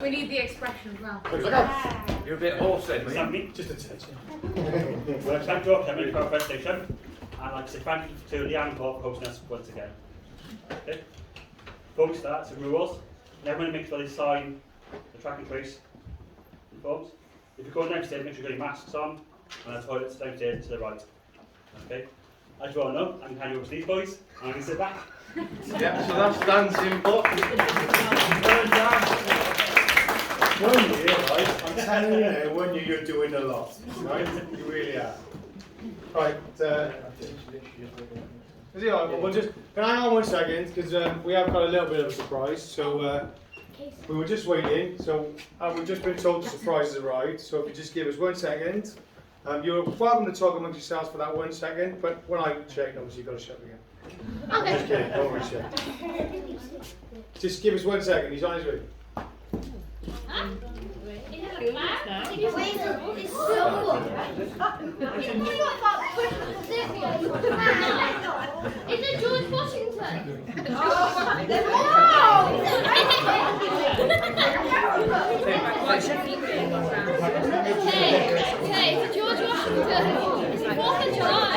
We need the expression as well. You're a bit hoarse then, me? Just a touch. Well, I'd like to welcome you for our presentation, and I'd like to say thank you to Leanne for hosting us once again. Okay. Before we start, some rules. Everyone make sure they sign the track and trace forms. If you're going downstairs, make sure you get your masks on, and the toilet's downstairs to the right. Okay. As you all know, I'm handing over to these boys, and I can sit back. Yeah, so that's dancing, but One year, right? I'm telling you now, 1 year you're doing a lot, right? You really are. Right, is it all right? We'll just, can I hang on 1 second? Because we have got a little bit of a surprise. So we were just waiting. So we've just been told the surprise has arrived. So if you just give us 1 second. You're welcome to talk amongst yourselves for that 1 second. But when I check, obviously you've got to shut again. Okay. Just kidding, don't worry, check. Just give us 1 second. He's on his way. Is it George Washington? Okay, it's George Washington. It's the 4th of July.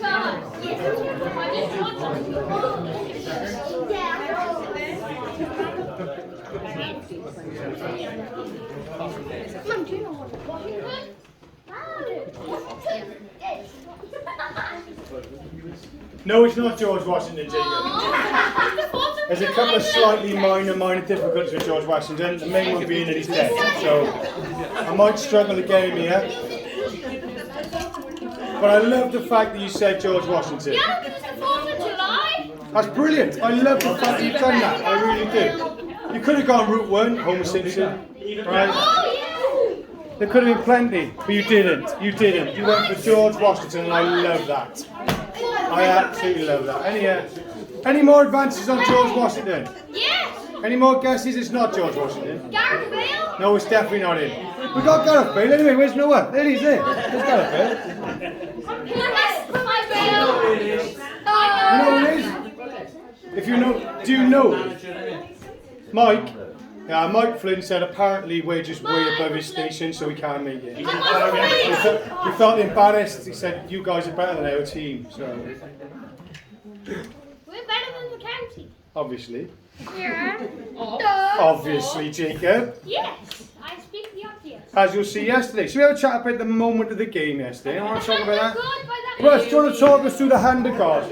God. Mum, do you know what Washington? No, it's not George Washington, Jacob. There's a couple of slightly minor difficulties with George Washington. The main one being that he's dead. So I might struggle to get him here. But I love the fact that you said George Washington. Yeah, because it's the 4th of July. That's brilliant. I love the fact that you've done that. I really do. You could have gone Route 1, Homer Simpson. Right? Oh, yeah. There could have been plenty, but you didn't. You didn't. You went for George Washington, and I love that. I absolutely love that. Any more advances on George Washington? Yes. Any more guesses? It's not George Washington. Gareth Bale. No, it's definitely not him. We got Gareth Bale anyway. Where's Noah? There he's there. There's Gareth Bale. For my Bale. You know who it is? If you know, do you know? Mike. Yeah, Mike Flynn said apparently we're just way above his station, so we can't make it. He felt embarrassed. He said you guys are better than our team. So We're better than the county. obviously, Yeah. obviously, Jacob. Yes. I speak the obvious. As you'll see yesterday. So we have a chat about the moment of the game yesterday. I want to talk about that. Good by that. Russ, do you want to talk us through the hand of God?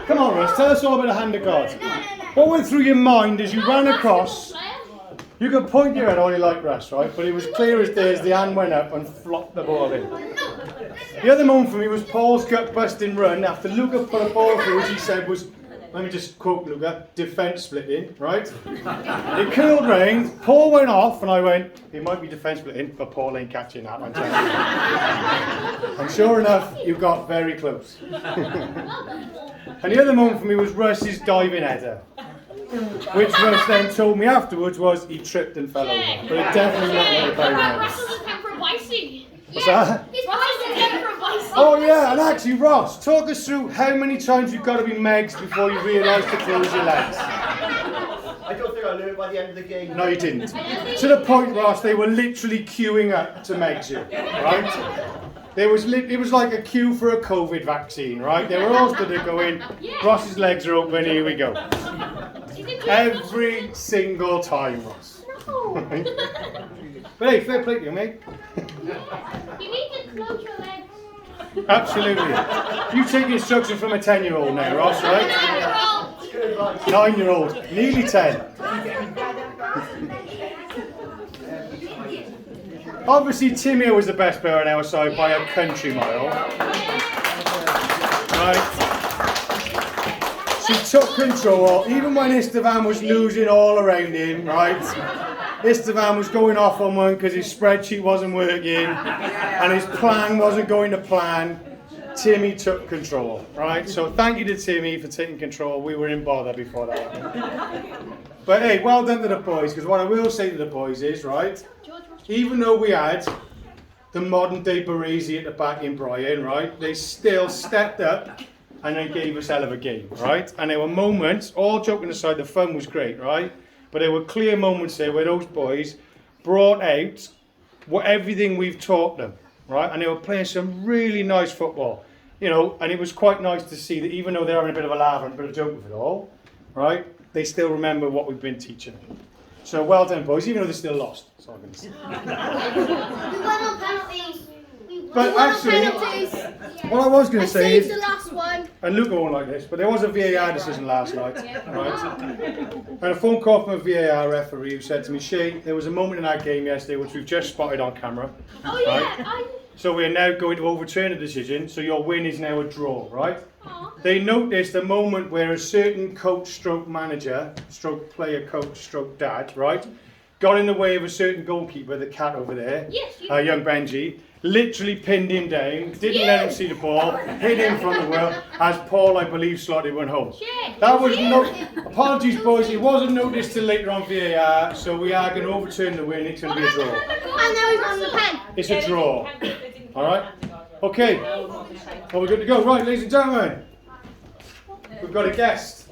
Come on, Russ, tell us all about the hand of God. What went through your mind as you ran across? You can point your head all you like, Russ, right? But it was clear as day as the hand went up and flopped the ball in. The other moment for me was Paul's gut-busting run after Luca put a ball through, which he said was, let me just quote Luca, defence splitting, right? It curled round, Paul went off, and I went, it might be defence splitting, but Paul ain't catching that, I'm telling you. And sure enough, you got very close. And the other moment for me was Russ's diving header, which Russ then told me afterwards was he tripped and fell over. But it definitely not like a diving header. Russell's a for Bicey. What's that? He's Russell's for Bicey. Oh yeah, and actually Ross, talk us through how many times you've got to be megs before you realise to close your legs. I don't think I learned by the end of the game. No, you didn't. To the point, Ross, they were literally queuing up to megs you, right? It was like a queue for a COVID vaccine, right? They were all stood there going, Ross's legs are open, here we go. Every single time, Ross. But hey, fair play to you, mate. You need to close your legs. Absolutely. You take instruction from a 10-year-old now, Ross, right? 9-year-old, nearly 10. Obviously, Timmy was the best player on our side by a country mile. Right. She took control, even when Estevan was losing all around him, right? Estevan was going off on one because his spreadsheet wasn't working and his plan wasn't going to plan. Timmy took control, right? So thank you to Timmy for taking control. We were in bother before that happened. But hey, well done to the boys, because what I will say to the boys is, right, even though we had the modern day Baresi at the back in Brian, right, they still stepped up and then gave us hell of a game, right? And there were moments, all joking aside, the fun was great, right? But there were clear moments there where those boys brought out everything we've taught them, right? And they were playing some really nice football, you know, and it was quite nice to see that even though they're having a bit of a laugh and a bit of a joke with it all, right, they still remember what we've been teaching them. So well done, boys, even though they're still lost. That's all I'm going to say. We won on penalties. But actually, what I was going to say is, the last one. and Luca won't like this, but there was a VAR decision last night, right? And a phone call from a VAR referee who said to me, Shay, there was a moment in our game yesterday which we've just spotted on camera. Oh yeah, right? So we are now going to overturn the decision, so your win is now a draw, right? They noticed a moment where a certain coach stroke manager, stroke player coach stroke dad, right, got in the way of a certain goalkeeper, the cat over there, yes, young Benji, literally pinned him down, didn't let him see the ball, hit him from the well, as Paul, I believe, slotted one home. That was apologies boys, it wasn't noticed till later on VAR, so we are going to overturn the win, it's going to be a draw. And now he's on the pen. It's a draw. Alright? Okay. Well, we're good to go. Right, ladies and gentlemen, we've got a guest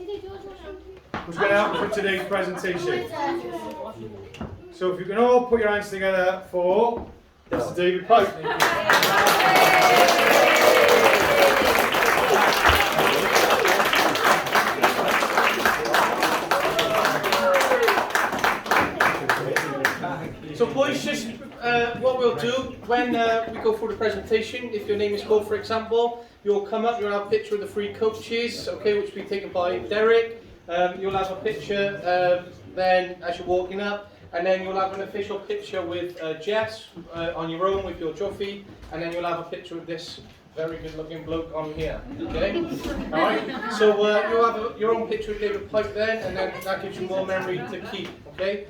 who's going to help us with today's presentation. So if you can all put your hands together for Mr. David Pipe. So boys, just what we'll do when we go through the presentation, if your name is called for example, you'll come up, you'll have a picture of the three coaches, okay, which will be taken by Derek. You'll have a picture then as you're walking up, and then you'll have an official picture with Jess on your own with your trophy, and then you'll have a picture of this very good looking bloke on here, okay? Alright, so you'll have your own picture of David Pike then, and then that gives you more memory to keep, okay?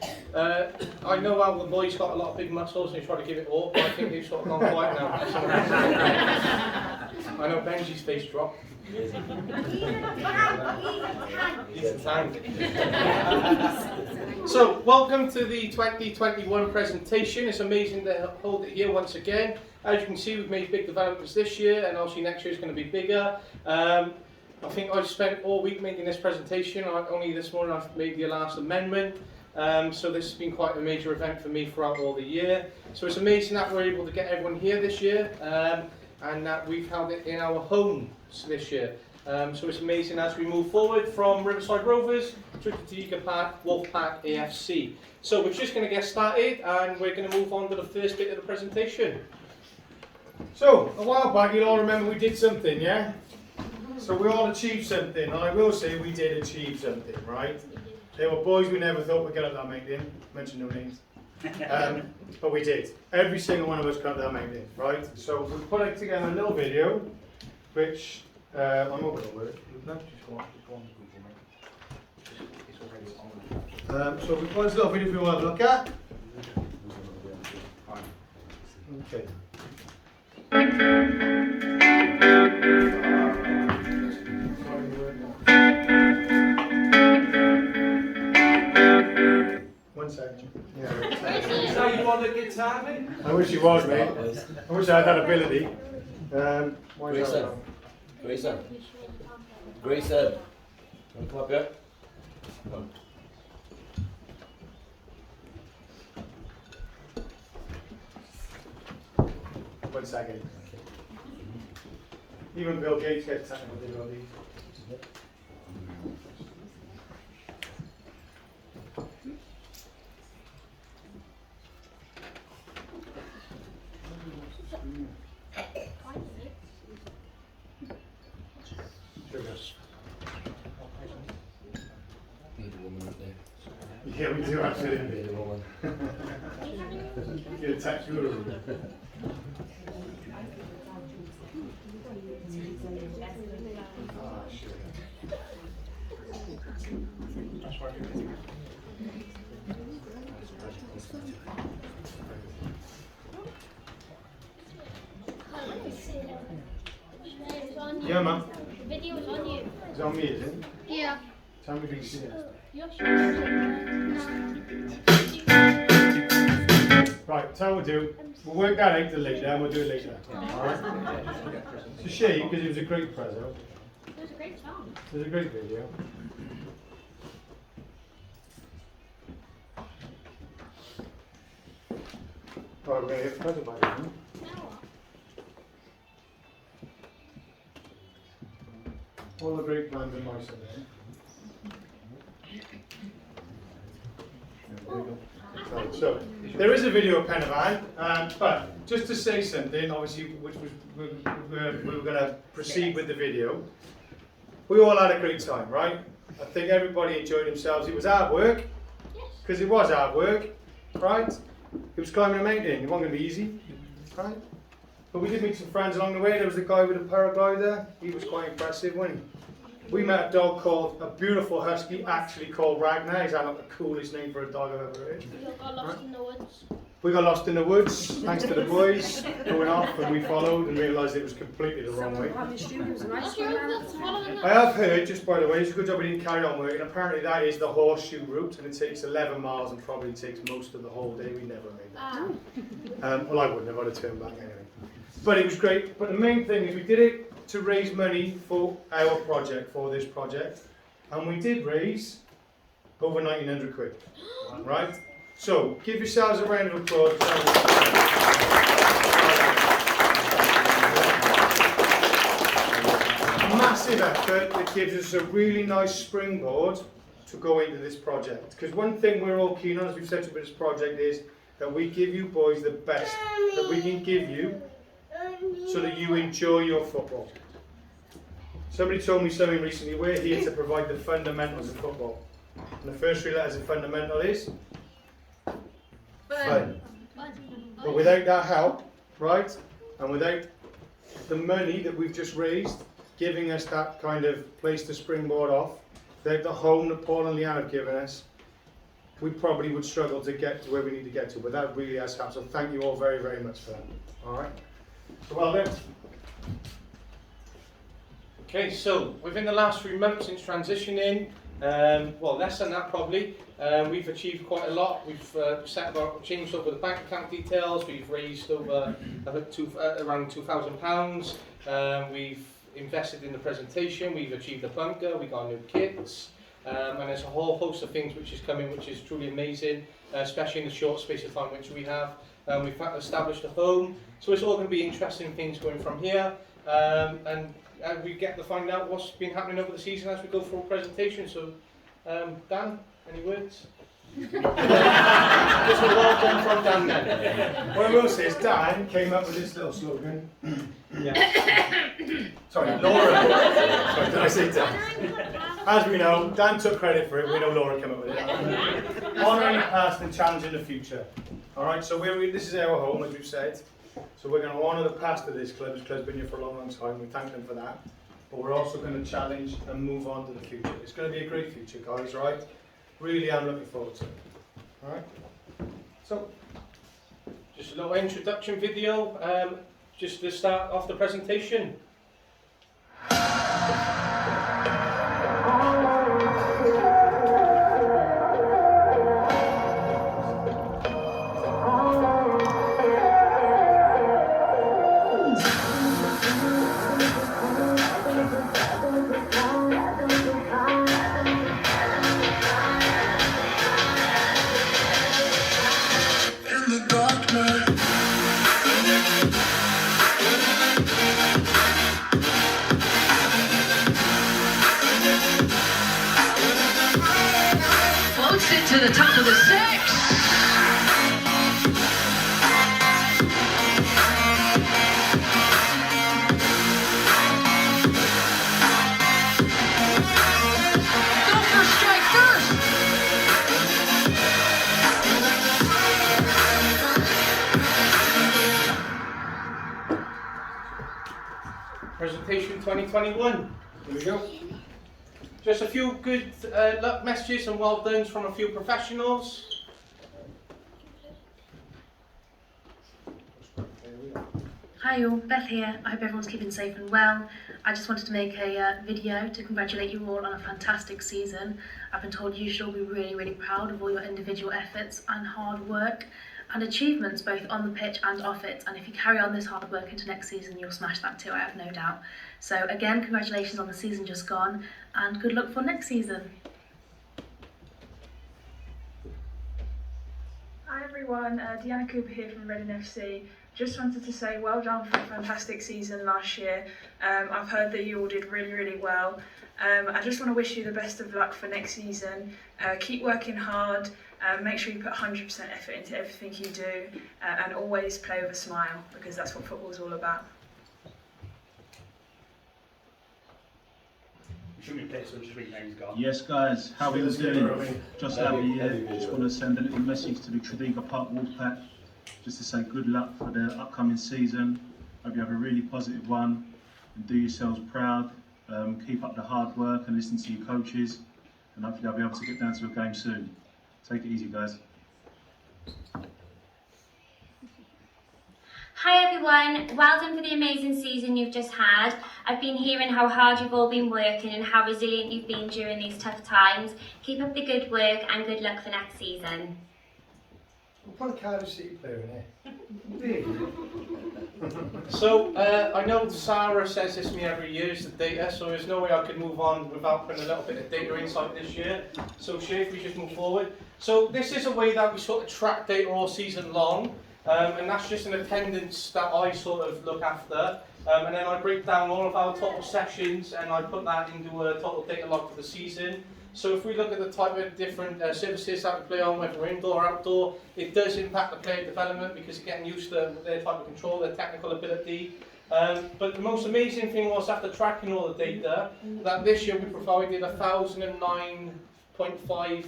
I know how the boys got a lot of big muscles and they try to give it all, but I think they've sort of gone quiet now. I know Benji's face dropped. He's a tank. So, welcome to the 2021 presentation. It's amazing to hold it here once again. As you can see, we've made big developments this year, and obviously next year is going to be bigger. I think I've spent all week making this presentation. Only this morning I've made the last amendment. So this has been quite a major event for me throughout all the year. So it's amazing that we're able to get everyone here this year, and that we've held it in our homes this year. So it's amazing as we move forward from Riverside Rovers to the Wolfpack AFC. So we're just going to get started, and we're going to move on to the first bit of the presentation. So, a while back you'll all remember we did something, yeah? So we all achieved something, and I will say we did achieve something, right? There were boys we never thought would get up that mountain, mention no names, but we did. Every single one of us got up that mountain, right? So we put it together a little video, which, I'm over with it. No, just go on Google, mate. So we put this little video if you want to look at. Okay. One second. Is that you on the guitar, mate? I wish he was, mate. I wish I had that ability. Grayson. Grayson. Grayson. Want to come up here? Come on. One second. Even Bill Gates gets technical difficulties. Yeah, we do absolutely. Get a tax guru. Yeah, man. The video is on you. It's on me, is it? Yeah. Tell me if you can see it. Right, tell what we'll do. We'll work that out till later and we'll do it later. Alright? So Shay, because it was a great present, It was a great song. It was a great video. Oh, we're going to get the present back in. All the great plans are nice in there. There we go. Right, so there is a video of Penavan, but just to say something, obviously, which was we were going to proceed with the video. We all had a great time, right? I think everybody enjoyed themselves. It was hard work, because it was hard work, right? It was climbing a mountain. It wasn't going to be easy, right? But we did meet some friends along the way. There was a guy with a paraglider. He was quite impressive, wasn't he? We met a dog called, a beautiful husky, actually called Ragnar. He's had like the coolest name for a dog I've ever heard. We got lost in the woods. We got lost in the woods, thanks to the boys going off, and we followed and realised it was completely the wrong way. I have heard, just by the way, it's a good job we didn't carry on working. Apparently that is the horseshoe route, and it takes 11 miles and probably takes most of the whole day. We never made that. Well, I wouldn't have. I'd have turned back anyway. But it was great. But the main thing is we did it to raise money for our project, for this project, and we did raise over 1,900 quid, right? So give yourselves a round of applause. Massive effort that gives us a really nice springboard to go into this project. Because one thing we're all keen on, as we've said with this project, is that we give you boys the best that we can give you, so that you enjoy your football. Somebody told me something recently, we're here to provide the fundamentals of football. And the first three letters of fundamental is fun. But without that help, right, and without the money that we've just raised, giving us that kind of place to springboard off, without the home that Paul and Leanne have given us, we probably would struggle to get to where we need to get to. But that really has helped. So thank you all very, very much for that. All right. So well done. Okay, so within the last 3 months since transitioning, well, less than that probably, we've achieved quite a lot. We've changed over the bank account details. We've raised over around £2,000. We've invested in the presentation. We've achieved a bunker. We got new kits. And there's a whole host of things which is coming, which is truly amazing, especially in the short space of time which we have. We've established a home, so it's all going to be interesting things going from here. And we get to find out what's been happening over the season as we go through a presentation. So, Dan, any words? Just a well done from Dan then. What I will say is Dan came up with this little slogan. Sorry, Laura. Sorry, did I say Dan? As we know, Dan took credit for it. We know Laura came up with it. Honouring the past and challenging the future. All right, so this is our home, as we've said. So we're going to honour the past of this club. This club's been here for a long, long time. We thank them for that. But we're also going to challenge and move on to the future. It's going to be a great future, guys, right? Really am looking forward to it. All right? So, just a little introduction video, just to start off the presentation. To the top of the six. Go for strike first. Presentation 2021. Here we go. Just a few good luck messages and well done's from a few professionals. Hi all, Beth here. I hope everyone's keeping safe and well. I just wanted to make a video to congratulate you all on a fantastic season. I've been told you should all be really, really proud of all your individual efforts and hard work. and achievements both on the pitch and off it, and if you carry on this hard work into next season you'll smash that too, I have no doubt. So again, congratulations on the season just gone and good luck for next season. Hi everyone, Deanna Cooper here from Reading FC. Just wanted to say well done for a fantastic season last year. I've heard that you all did really well. I just want to wish you the best of luck for next season. Keep working hard, make sure you put 100% effort into everything you do, and always play with a smile, because that's what football's all about. Yes guys, how are you doing? Just happy here. Just want to send a little message to the U10s Wolfpack just to say good luck for the upcoming season. Hope you have a really positive one and do yourselves proud. Keep up the hard work and listen to your coaches, and hopefully I'll be able to get down to a game soon. Take it easy guys. Hi everyone, well done for the amazing season you've just had. I've been hearing how hard you've all been working and how resilient you've been during these tough times. Keep up the good work and good luck for next season. We'll put a Cardiff City player in here. So, I know Sarah says this to me every year, is the data, so there's no way I could move on without putting a little bit of data insight this year. So, Shay, if we just move forward. So, this is a way that we sort of track data all season long. And that's just an attendance that I sort of look after, and then I break down all of our total sessions and I put that into a total data log for the season. So if we look at the type of different services that we play on, whether we're indoor or outdoor, it does impact the player development because they're getting used to their type of control, their technical ability. But the most amazing thing was, after tracking all the data, that this year we provided 1,009.5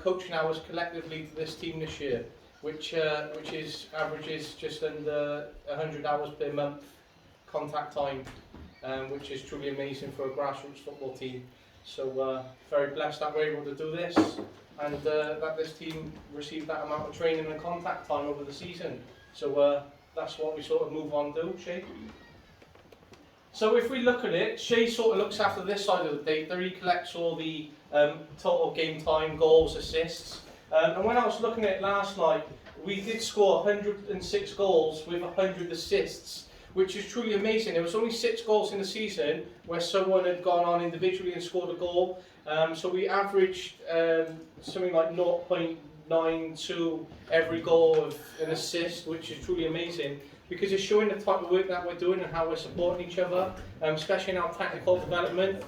coaching hours collectively to this team this year. Which averages just under 100 hours per month contact time, which is truly amazing for a grassroots football team. So very blessed that we're able to do this, and that this team received that amount of training and contact time over the season. So that's what we sort of move on to, Shay. So if we look at it, Shay sort of looks after this side of the data. He collects all the total game time, goals, assists. And when I was looking at it last night, we did score 106 goals with 100 assists, which is truly amazing. There was only 6 goals in the season where someone had gone on individually and scored a goal. So we averaged something like 0.92 every goal of an assist, which is truly amazing, because it's showing the type of work that we're doing and how we're supporting each other, especially in our technical development.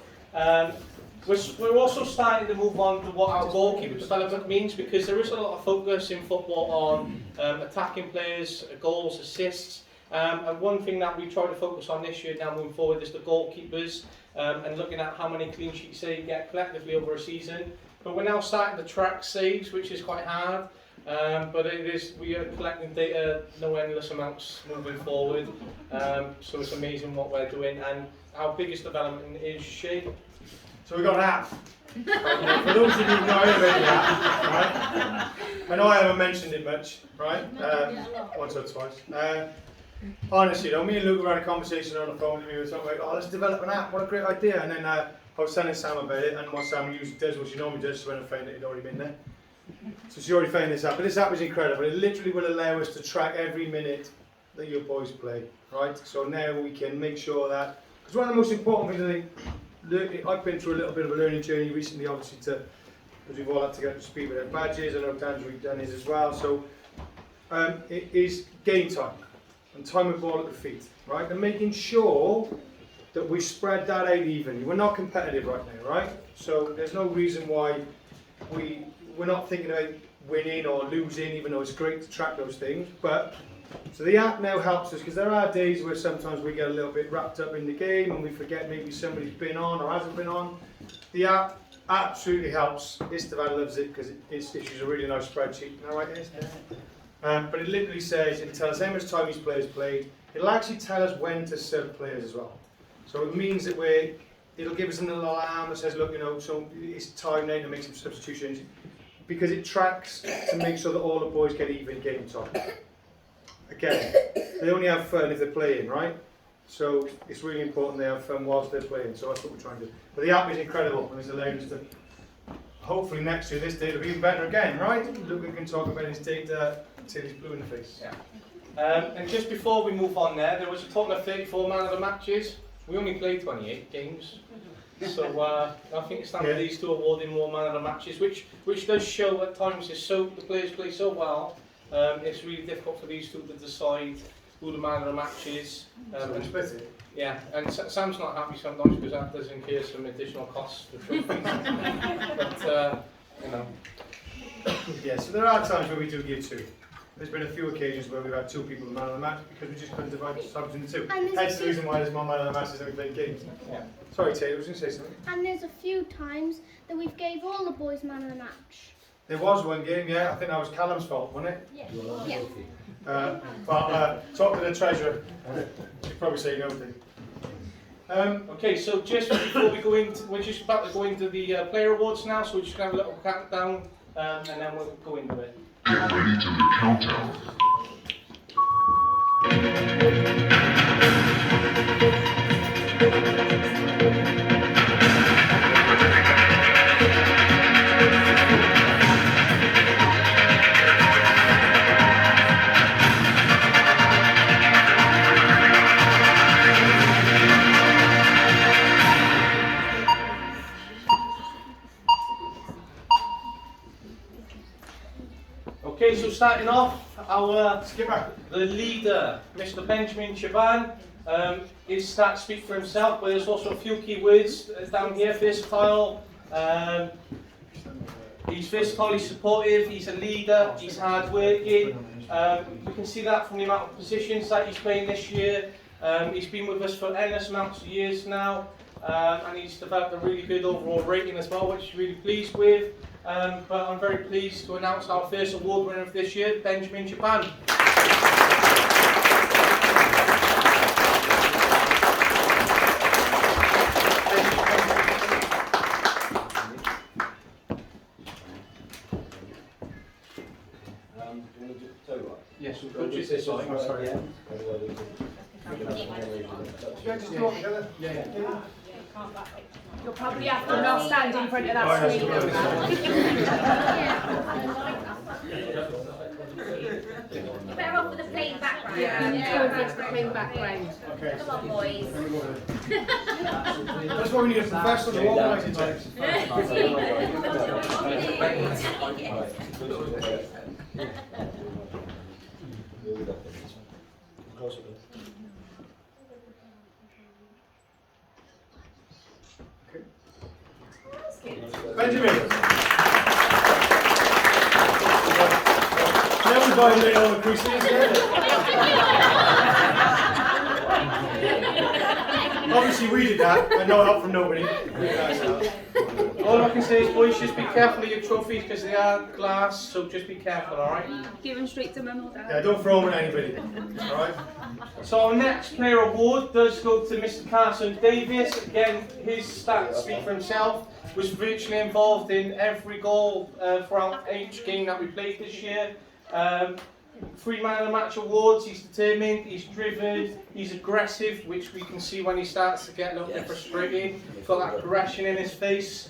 We're also starting to move on to what our goalkeeper development means, because there is a lot of focus in football on attacking players, goals, assists, and one thing that we try to focus on this year now moving forward is the goalkeepers, and looking at how many clean sheets they get collectively over a season. But we're now starting to track saves, which is quite hard, but we are collecting data, no endless amounts moving forward, so it's amazing what we're doing, and our biggest development is Shay. So we've got an app. For those of you who know about the app, right? I know I haven't mentioned it much, right? Once or twice. Honestly, though, me and Luke were having a conversation on the phone with me. We were talking about, let's develop an app. What a great idea! And then I was telling Sam about it, and what Sam usually does, what she normally does, when I found that it'd already been there. So she already found this app. But this app is incredible. It literally will allow us to track every minute that your boys play, right? So now we can make sure that, because one of the most important things I think. I've been through a little bit of a learning journey recently, obviously, because we've all had to get up to speed with our badges. I know Dan's done his as well. So it is game time and time with ball at the feet, right? And making sure that we spread that out evenly. We're not competitive right now, right? So there's no reason why we're not thinking about winning or losing, even though it's great to track those things. But so the app now helps us, because there are days where sometimes we get a little bit wrapped up in the game and we forget maybe somebody's been on or hasn't been on. The app absolutely helps. Istvan loves it because it issues a really nice spreadsheet. Am I right, Istvan? But it literally says, it'll tell us how much time each player's played. It'll actually tell us when to sub players as well. So it means that it'll give us a little alarm that says, look, so it's time now to make some substitutions, because it tracks to make sure that all the boys get even game time. Again, they only have fun if they're playing, right? So it's really important they have fun whilst they're playing, so that's what we're trying to do. But the app is incredible, and it's allowed us to, hopefully next year this data will be even better again, right? Luca can talk about his data Until he's blue in the face. Yeah. And just before we move on there was a total of 34 man of the matches. We only played 28 games. So I think it's time for these two awarding more man of the matches, which does show at times the players play so well. It's really difficult for these two to decide who the man of the match is. Yeah, and Sam's not happy sometimes because that does incur some additional costs for trophies. But you know. Yeah, so there are times where we do give two. There's been a few occasions where we've had two people in man of the match because we just couldn't divide the subs into two. That's the reason why there's more man of the matches than we played games. Yeah. Sorry, Taylor, I was going to say something. And there's a few times that we've gave all the boys man of the match. There was one game, yeah. I think that was Callum's fault, wasn't it? Yeah. But talk to the treasurer. She'd probably say no, Dave. Okay, so just before we go into, we're just about to go into the player awards now, so we're just going to have a little countdown and then we'll go into it. Get ready to the countdown. Okay, so starting off, our skipper, the leader, Mr. Benjamin Chaban, his stats speak for himself, but there's also a few key words down here. Versatile, he's versatile, he's supportive, he's a leader, he's hard-working. You can see that from the amount of positions that he's playing this year. He's been with us for endless amounts of years now, and he's developed a really good overall rating as well, which we're really pleased with. But I'm very pleased to announce our first award winner of this year, Benjamin Chaban. Yes, we'll put you this side. Oh, sorry. Yeah. You'll probably have to not stand in front of that screen. Better off with a plain background. Yeah, the plain background. Okay. Come on, boys. That's why we need a professional to organise it, types. Benjamin! Never violate all the creases, Obviously we did that, and not up from nobody. All I can say is, boys, just be careful of your trophies because they are glass, so just be careful, alright? Give them straight to Mum or Dad. Yeah, don't throw them at anybody, alright? So our next player award does go to Mr. Carson Davis. Again, his stats speak for himself. Was virtually involved in every goal throughout each game that we played this year. 3 man of the match awards. He's determined, he's driven, he's aggressive, which we can see when he starts to get a little bit frustrated. He's got that aggression in his face.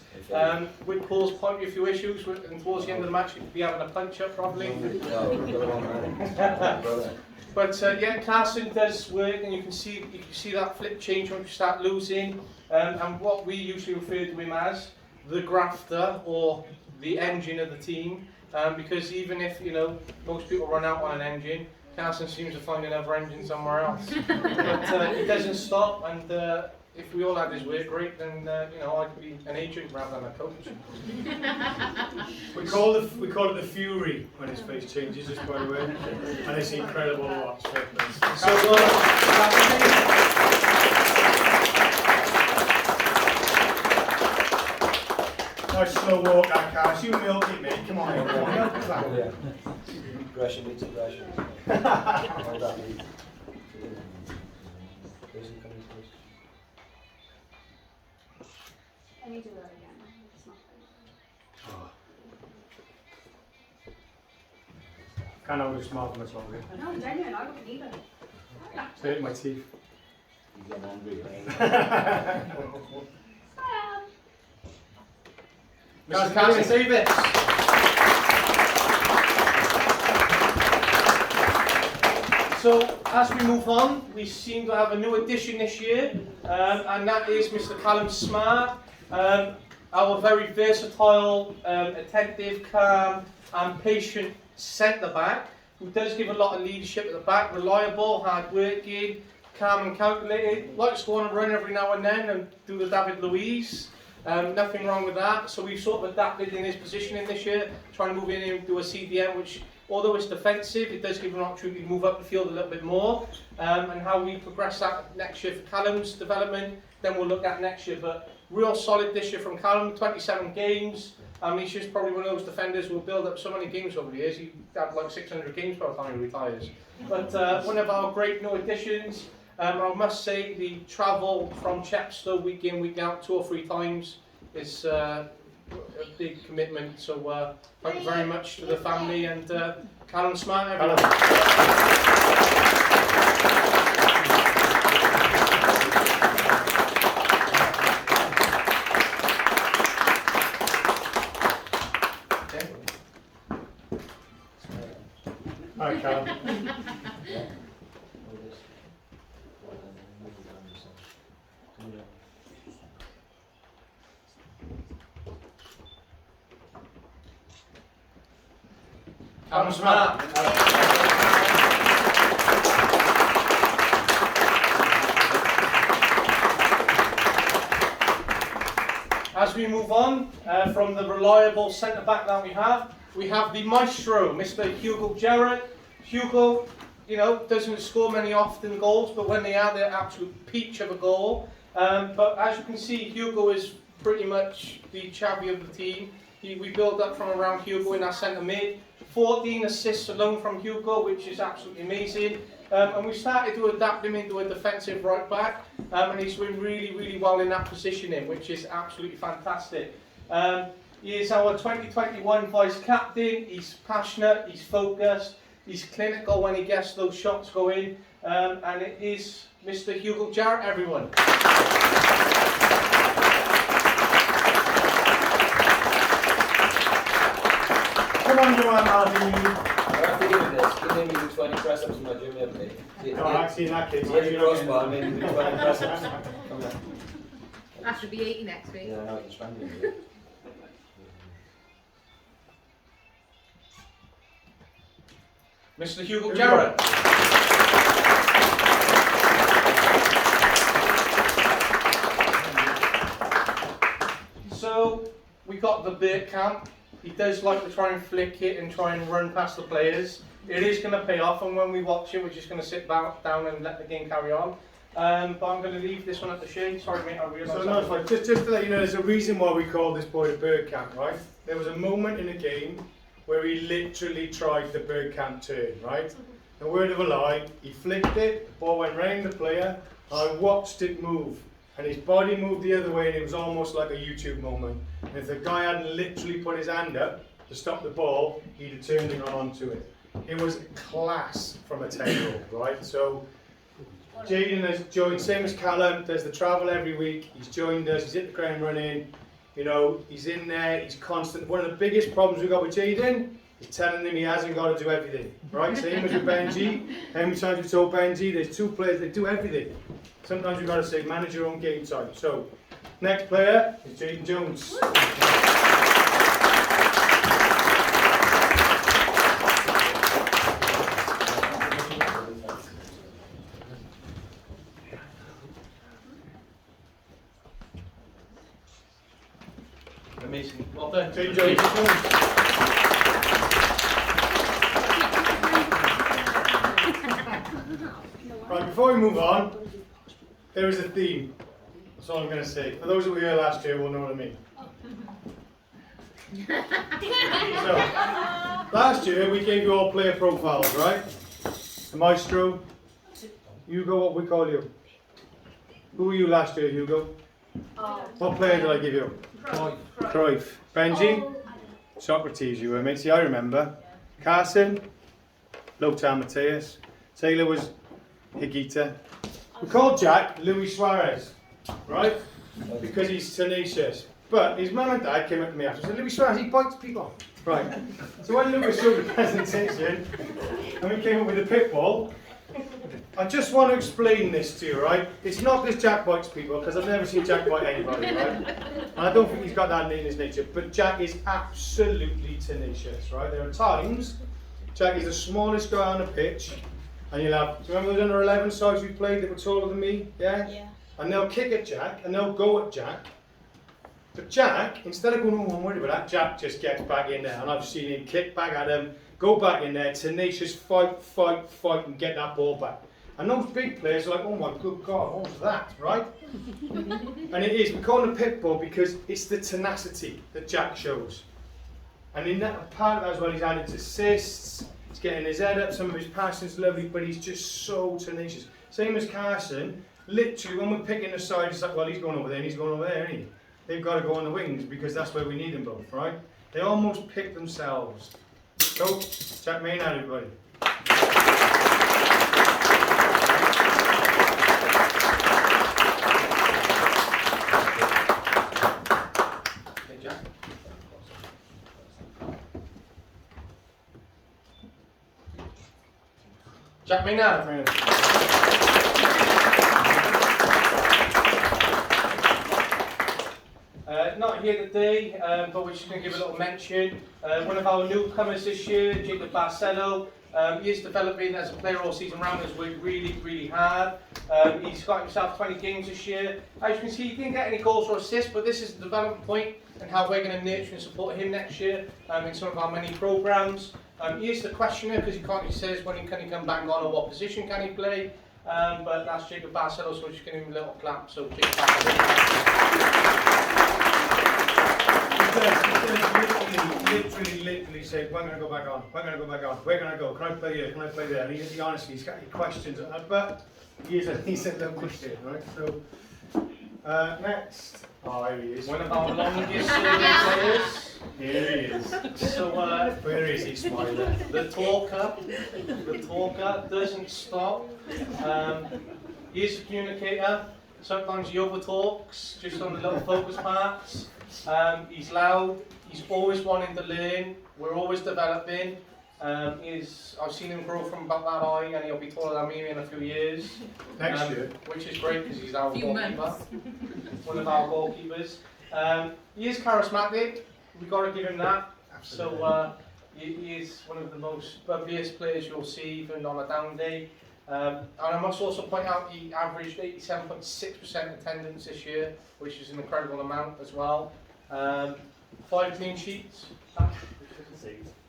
Would cause quite a few issues, and towards the end of the match he'd be having a punch up probably. But yeah, Carson does work, and you can see that flip change when you start losing. And what we usually refer to him as the grafter or the engine of the team, because even if most people run out on an engine, Carson seems to find another engine somewhere else. But he doesn't stop, and if we all had his work rate, then I could be an agent rather than a coach. We call it the Fury when his face changes, just by the way, and it's incredible to watch. So nice slow walk, that Cash. You milk it, mate. Come on, milk it that. Aggression needs aggression. I need to do that again. It's not fair. Can't hold a smile for much longer. No, genuine, I wouldn't either. It's hurting my teeth. You're getting angry. Mr. Carson Davis. So as we move on, we seem to have a new addition this year, and that is Mr. Callum Smart, our very versatile, attentive, calm and patient centre-back, who does give a lot of leadership at the back, reliable, hard-working, calm and calculated, likes to go on a run every now and then and do the David Luiz. Nothing wrong with that. So we've sort of adapted in his positioning this year, trying to move in and do a CDM, which, although it's defensive, it does give him an opportunity to move up the field a little bit more. And how we progress that next year for Callum's development, then we'll look at next year. But real solid this year from Callum, 27 games. He's just probably one of those defenders who will build up so many games over the years. He had like 600 games by the time he retires. But one of our great new additions. I must say the travel from Chepstow week in, week out, 2 or 3 times is a big commitment. So thank you very much to the family and Callum Smart, everyone. Hi, Callum. Callum Smart. As we move on from the reliable centre-back that we have the maestro, Mr. Hugo Jarrett. Hugo, you know, doesn't score many often goals, but when they are, they're absolute peach of a goal. But as you can see, Hugo is pretty much the champion of the team. We build up from around Hugo in our centre mid. 14 assists alone from Hugo, which is absolutely amazing. And we started to adapt him into a defensive right back, and he's doing really, really well in that positioning, which is absolutely fantastic. He is our 2021 vice captain. He's passionate, he's focused, he's clinical when he gets those shots going, and it is Mr. Hugo Jarrett, everyone. Come on, Joanne, Martin. I have to give him this. Give him the 20 press-ups in my gym the other day. No, actually, in that case, Here's a crossbar, and then do 20 press-ups. Come on. That should be 80 next week. Yeah, I know, it's random. Mr. Hugo Jarrett. So, we got the Burt camp. He does like to try and flick it and try and run past the players. It is going to pay off, and when we watch it, we're just going to sit down and let the game carry on. But I'm going to leave this one at the shade. Sorry, mate, I realised. So, no, it's fine. Just to let you know, there's a reason why we call this boy the Bird Camp, right? There was a moment in the game where he literally tried the Bird Camp turn, right? No word of a lie, he flicked it, the ball went round the player, I watched it move, and his body moved the other way, and it was almost like a YouTube moment. And if the guy hadn't literally put his hand up to stop the ball, he'd have turned and gone onto it. It was class from a 10-year-old, right? So Jaden has joined, same as Callum, does the travel every week. He's joined us, he's hit the ground running, you know, he's in there, he's constant. One of the biggest problems we've got with Jaden is telling him he hasn't got to do everything, right? Same as with Benji. How many times we told Benji, there's 2 players that do everything. Sometimes we've got to say, manage your own game time. So, next player is Jaden Jones. Amazing. Well done. Jaden Jones. Right, before we move on, there is a theme. That's all I'm going to say. For those who were here last year will know what I mean. So, last year we gave you all player profiles, right? The Maestro, Hugo, what we call you? Who were you last year, Hugo? What player did I give you? Cruyff. Benji? Socrates you were, mate. See, I remember. Carson? Lothar Matthäus. Taylor was Higuita. We called Jack Luis Suarez, right? Because he's tenacious. But his mum and dad came up to me after and said, Luis Suarez, he bites people. Right. So when Lucas showed the presentation, and we came up with the pit bull, I just want to explain this to you, right? It's not because Jack bites people, because I've never seen Jack bite anybody, right? And I don't think he's got that in his nature, but Jack is absolutely tenacious, right? There are times Jack is the smallest guy on the pitch, and you'll have, do you remember those under 11 sides we played that were taller than me? Yeah? Yeah. And they'll kick at Jack, and they'll go at Jack. But Jack, instead of going, oh, I'm worried about that, Jack just gets back in there, and I've seen him kick back at him, go back in there, tenacious, fight, and get that ball back. And those big players are like, oh my good God, what was that, right? And it is, we call him a pit bull because it's the tenacity that Jack shows. And in that part of that as well, he's added assists, he's getting his head up, some of his passing's lovely, but he's just so tenacious. Same as Carson, literally when we're picking the side, it's like, well, he's going over there and he's going over there, isn't he? They've got to go on the wings because that's where we need them both, right? They almost pick themselves. So, Jack Maynard, everybody. Jack Maynard. Not here today, but we're just going to give a little mention. One of our newcomers this year, Jacob Barcelo, he is developing as a player all season round, has worked really hard. He's got himself 20 games this year. As you can see, he didn't get any goals or assists, but this is the development point and how we're going to nurture and support him next year in some of our many programmes. He is the questioner because he says when can he come back on or what position can he play. But that's Jacob Barcelo, so we're just giving him a little clap. So Jacob Barcelo. He literally said, when am I going to go back on? When am I going to go back on? Where can I go? Can I play here? Can I play there? And he honestly, he's got questions, but he's a little kid, right? So, next. Oh, here he is. One of our longest players. Here he is. So, where is he, Smiler? The talker doesn't stop. He is a communicator. Sometimes he over talks, just on the little focus parts. He's loud. He's always wanting to learn. We're always developing. I've seen him grow from about that high, and he'll be taller than me in a few years. Next year. Which is great because he's our goalkeeper. One of our goalkeepers. He is charismatic. We've got to give him that. Absolutely. So he is one of the most bubbliest players you'll see even on a down day. And I must also point out he averaged 87.6% attendance this year, which is an incredible amount as well. 5 clean sheets.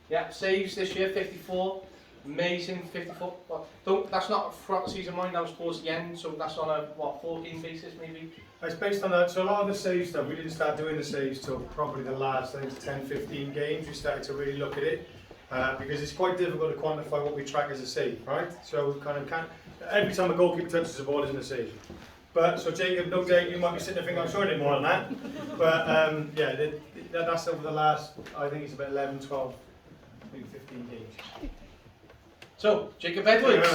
Yeah, saves this year, 54. Amazing, 54. But that's not throughout the season, mind, that was towards the end, so that's on a, 14 basis maybe? It's based on that. So a lot of the save stuff, we didn't start doing the saves till probably the last, I think, 10, 15 games. We started to really look at it. Because it's quite difficult to quantify what we track as a save, right? So we kind of can't, every time a goalkeeper touches the ball isn't a save. But, so Jacob, no doubt you might be sitting there thinking, I'm sure I did more than that. But yeah, that's over the last, I think it's about 11, 12, maybe 15 games. So, Jacob Edwards.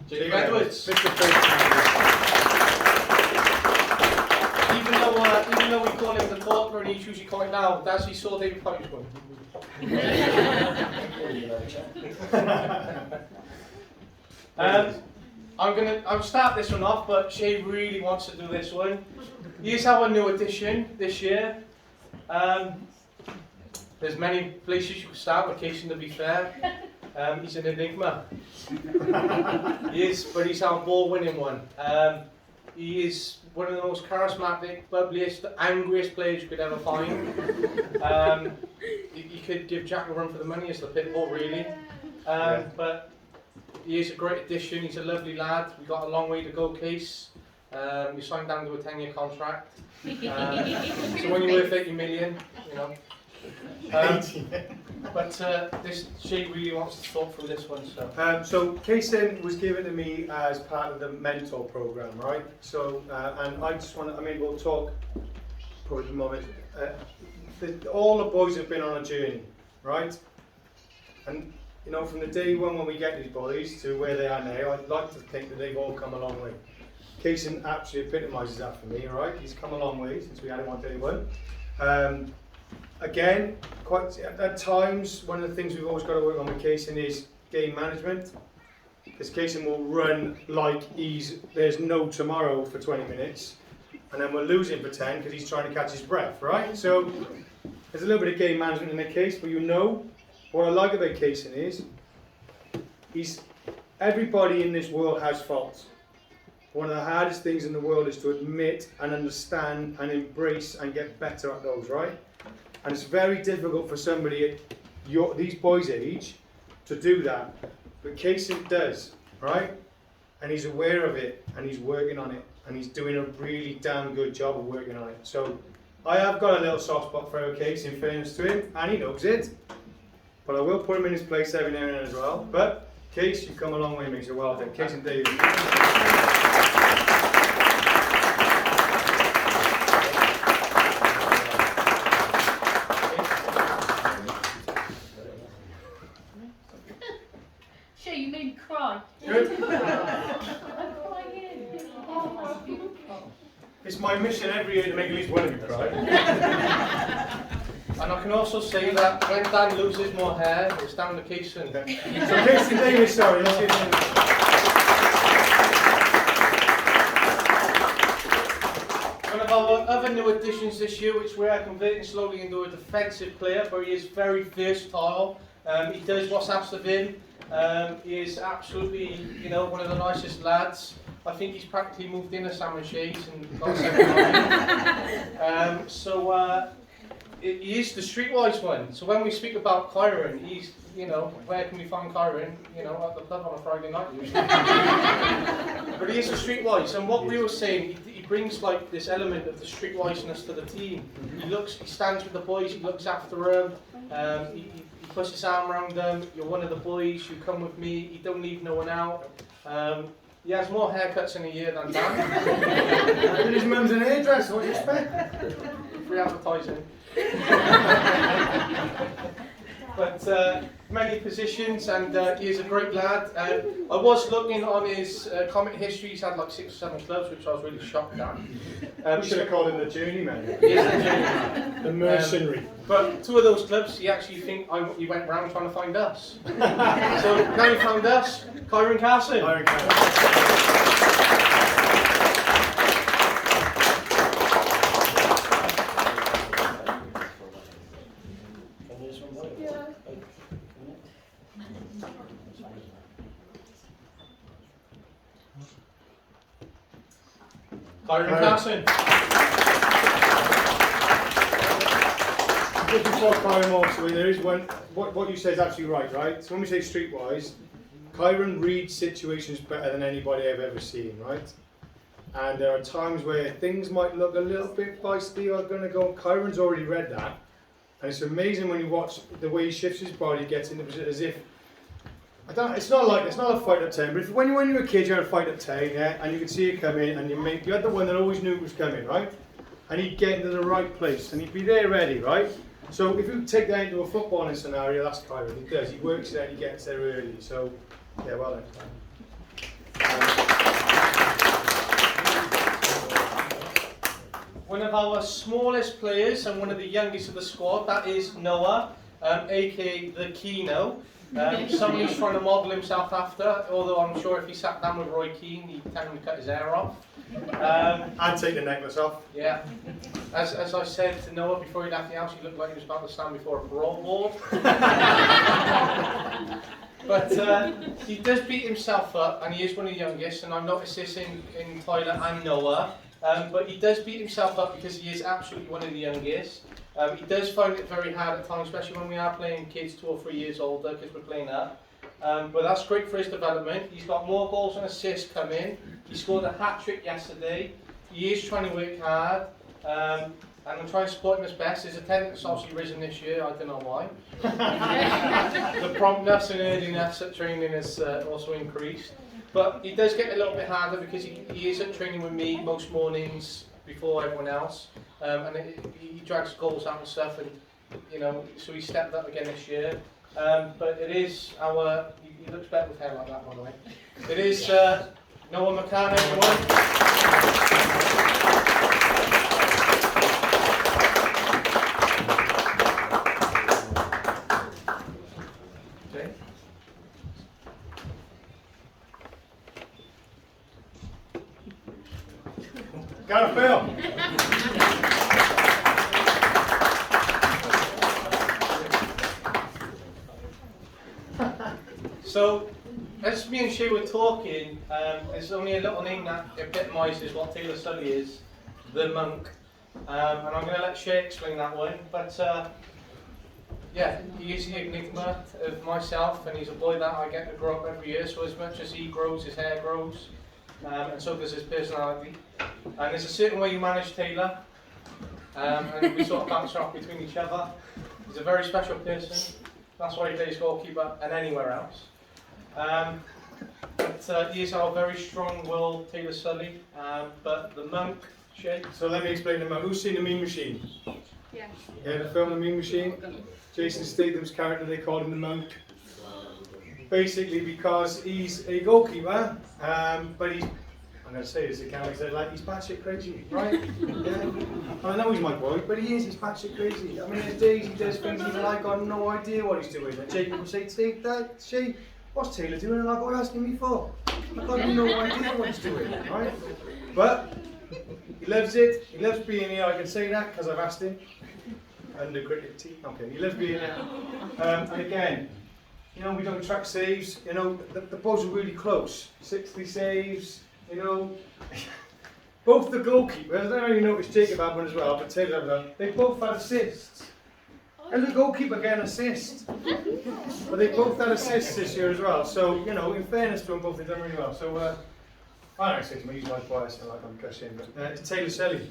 Jacob Edwards. Even though we call him the talker and he's usually calling now, as he saw David Pipes going. I'll start this one off, but Shay really wants to do this one. Here's our new addition this year. There's many places you can start with Casey, to be fair. He's an enigma. He is, but he's our ball-winning one. He is one of the most charismatic, bubbliest, angriest players you could ever find. You could give Jack a run for the money as the pit bull, really. But he is a great addition. He's a lovely lad. We've got a long way to go, Case. We signed down to a 10-year contract. So when you're worth 80 million, you know. But this Shay really wants to talk through this one. So Kaysen was given to me as part of the mentor program, right? So and I just want to, we'll talk for the moment. All the boys have been on a journey, right? And you know, from the day one when we get these boys to where they are now, I'd like to think that they've all come a long way. Kaysen absolutely epitomises that for me, right? He's come a long way since we had him on day one. Again, quite at times, one of the things we've always got to work on with Kaysen is game management. Because Kaysen will run like there's no tomorrow for 20 minutes, and then we'll lose him for 10 because he's trying to catch his breath, right? So there's a little bit of game management in the case, but you know, what I like about Kaysen is everybody in this world has faults. One of the hardest things in the world is to admit and understand and embrace and get better at those, right? And it's very difficult for somebody at these boys' age to do that. But Kaysen does, right? And he's aware of it, and he's working on it, and he's doing a really damn good job of working on it. So I have got a little soft spot for Kaysen, in fairness to him, and he knows it. But I will put him in his place every now and then as well. But Case, you've come a long way, mate, so well done. Kaysen Davis. You made me cry. It's my mission every year to make at least one of you cry. And I can also say that when Dan loses more hair, it's down to Kaysen. So Kaysen Davis, sorry. Let's get him. One of our other new additions this year, which we are converting slowly into a defensive player, but he is very versatile. He does what's asked of him. He is absolutely, you know, one of the nicest lads. I think he's practically moved in a salmon shades and got he is the streetwise one. So when we speak about Kyron, he's, you know, where can we find Kyron? You know, at the pub on a Friday night usually. But he is the streetwise, and what we were saying, he brings like this element of the streetwiseness to the team. He stands with the boys, he looks after them. He puts his arm around them. You're one of the boys. You come with me. You don't leave no one out. He has more haircuts in a year than Dan. And his mum's an hairdresser. What do you expect? Free advertising. But many positions, and he is a great lad. I was looking on his comment history. He's had like 6 or 7 clubs, which I was really shocked at. We should have called him the journeyman. He is the journeyman. The mercenary. But 2 of those clubs, he actually he went round trying to find us. So now he found us, Kyron Carson. Kyron Carson. Kyron Carson. Just before Kyron walks away, there is one. What you say is absolutely right? So when we say streetwise, Kyron reads situations better than anybody I've ever seen, right? And there are times where things might look a little bit feisty or going to go. Kyron's already read that, and it's amazing when you watch the way he shifts his body, gets into position as if. It's not a fight at 10, but when you were a kid, you had a fight at 10, yeah, and you could see it come in, and you had the one that always knew it was coming, right? And he'd get into the right place, and he'd be there ready, right? So if you take that into a footballing scenario, that's Kyron. He does. He works there, and he gets there early. So, yeah, well done. One of our smallest players and one of the youngest of the squad, that is Noah, aka the Keno. Somebody's trying to model himself after, although I'm sure if he sat down with Roy Keane, he'd tell him to cut his hair off. I'd take the necklace off. Yeah. As I said to Noah before he left the house, he looked like he was about to stand before a brawl board. But he does beat himself up, and he is one of the youngest, and I've noticed this in Tyler and Noah. But he does beat himself up because he is absolutely one of the youngest. He does find it very hard at times, especially when we are playing kids 2 or 3 years older, because we're playing up. But that's great for his development. He's got more goals and assists coming. He scored a hat-trick yesterday. He is trying to work hard. And I'm trying to support him as best. His attendance has obviously risen this year, I don't know why. The promptness and earliness at training has also increased. But he does get a little bit harder because he is at training with me most mornings before everyone else. And he drags goals out and stuff, and you know, so he stepped up again this year. but it is our, he looks better with hair like that, by the way. It is Noah McCann, everyone. Okay. Got a Phil. So, as me and Shay were talking, there's only a little name that epitomises what Taylor Sully is, the monk. And I'm going to let Shay explain that one. But yeah, he is the enigma of myself, and he's a boy that I get to grow up every year. So as much as he grows, his hair grows, and so does his personality. And there's a certain way you manage Taylor, and we sort of bounce off between each other. He's a very special person. That's why he plays goalkeeper and anywhere else. But he is our very strong-willed Taylor Sully. But the monk, Shay. So let me explain the monk. Who's seen the Mean Machine? Yeah. Yeah, the film The Mean Machine? Jason Statham's character, they call him the monk. Basically because he's a goalkeeper, but he's, I'm going to say this again, like he's batshit crazy, right? Yeah. I know he's my boy, but he is, he's batshit crazy. I mean, there's days he does things even I've got no idea what he's doing. And Jacob would say, Dad, Shay, what's Taylor doing? And I'm like, what are you asking me for? I've got no idea what he's doing, right? But he loves it, he loves being here, I can say that because I've asked him. Under cricket team, okay, he loves being here. And again, you know, we don't track saves, you know, the balls are really close. 60 saves, you know. Both the goalkeepers, I don't know if you noticed Jacob had one as well, but Taylor had one, they both had assists. And the goalkeeper get an assist. But they both had assists this year as well, so, you know, in fairness to them both, they've done really well. So, I don't say to me, he's my bias, I like I'm gushing, but it's Taylor Sully.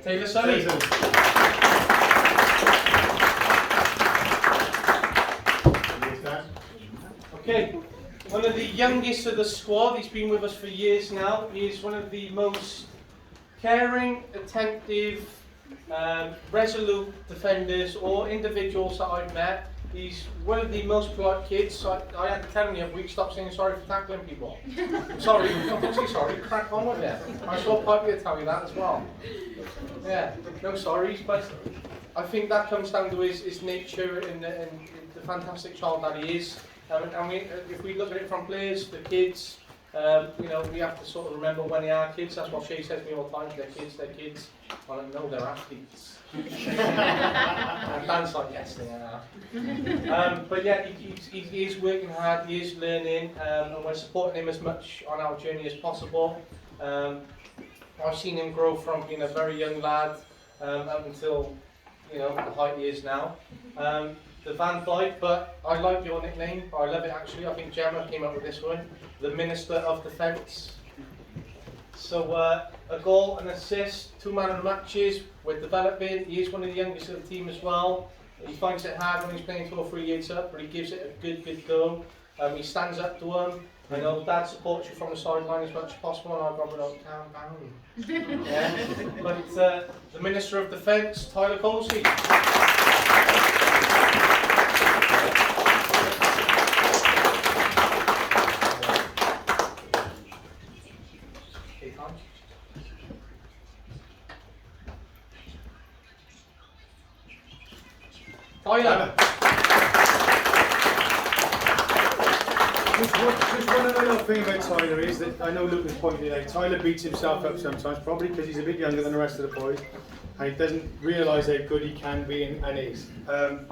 Taylor Sully. Okay, one of the youngest of the squad. He's been with us for years now. He is one of the most caring, attentive, resolute defenders or individuals that I've met. He's one of the most polite kids. I had to tell him the other week, stop saying sorry for tackling people. Sorry, don't say sorry, crack on with it. I saw Piper tell you that as well. Yeah, no sorries, but I think that comes down to his nature and the fantastic child that he is. And if we look at it from players, the kids, you know, we have to sort of remember when they are kids. That's what Shay says to me all the time. They're kids. Well, no, they're athletes. And Dan's like, yes, they are. But yeah, he is working hard. He is learning, and we're supporting him as much on our journey as possible. I've seen him grow from being a very young lad up until, you know, the height he is now. The Van Dyke, but I like your nickname. I love it actually. I think Gemma came up with this one. The Minister of Defence. So a goal, an assist, 2-man of the matches. We're developing. He is one of the youngest of the team as well. He finds it hard when he's playing 2 or 3 years up, but he gives it a good go. He stands up to him. I know Dad supports you from the sideline as much as possible, and I've got it on down. Yeah. But the Minister of Defence, Tyler Colsey. Tyler. Just one other little thing about Tyler is that I know Luke has pointed out, Tyler beats himself up sometimes, probably because he's a bit younger than the rest of the boys, and he doesn't realise how good he can be and is. There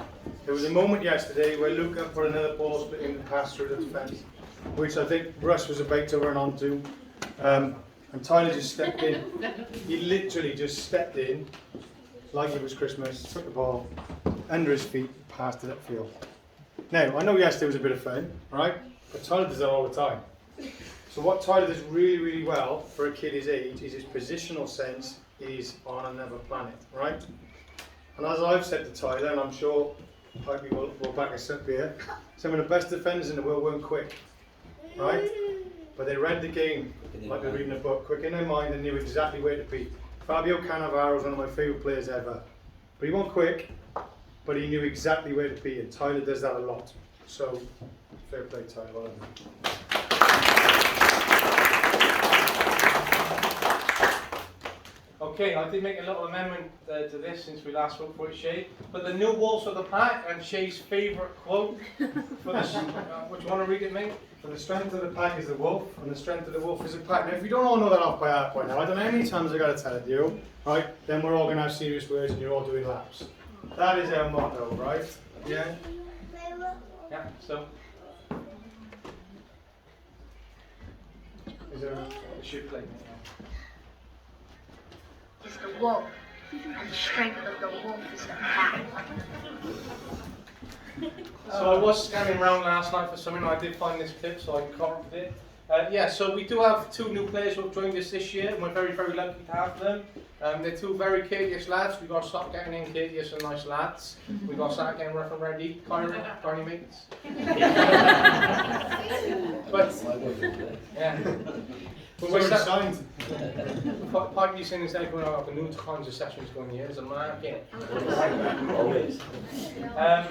was a moment yesterday where Luke put another ball split in the pass through the defence, which I think Russ was about to run onto, and Tyler just stepped in. He literally just stepped in like it was Christmas, took the ball under his feet, passed it upfield. Now, I know yesterday was a bit of fun, right? But Tyler does that all the time. So what Tyler does really, really well for a kid his age is his positional sense is on another planet, right? And as I've said to Tyler, and I'm sure Pipey Wolfpack is up here. Some of the best defenders in the world weren't quick, right? But they read the game like they're reading a book, quick in their mind and knew exactly where to be. Fabio Cannavaro is one of my favourite players ever. But he wasn't quick, but he knew exactly where to be, and Tyler does that a lot. So, fair play, Tyler. Well done. Okay, I did make a little amendment to this since we last spoke for Shay. But the new Wolves of the Pack and Shay's favourite quote for this. Would you want to read it, mate? For the strength of the pack is the wolf, and the strength of the wolf is the pack. Now, if you don't all know that off by heart by now, I don't know how many times I got to tell it to you, right? Then we're all going to have serious words and you're all doing laps. That is our motto, right? Yeah? Yeah, so. Is there It should play. It's the wolf, and the strength of the wolf is the pack. So I was scanning around last night for something, and I did find this clip, so I copied it. Yeah, so we do have 2 new players who have joined us this year, and we're very, very lucky to have them. They're 2 very courteous lads. We've got to start getting in courteous and nice lads. We've got to start getting rough and ready. Kyron, got any mates? But, yeah. But we're signed. Pipey's saying instead of going out, the new kinds of sessions going here, there's a market.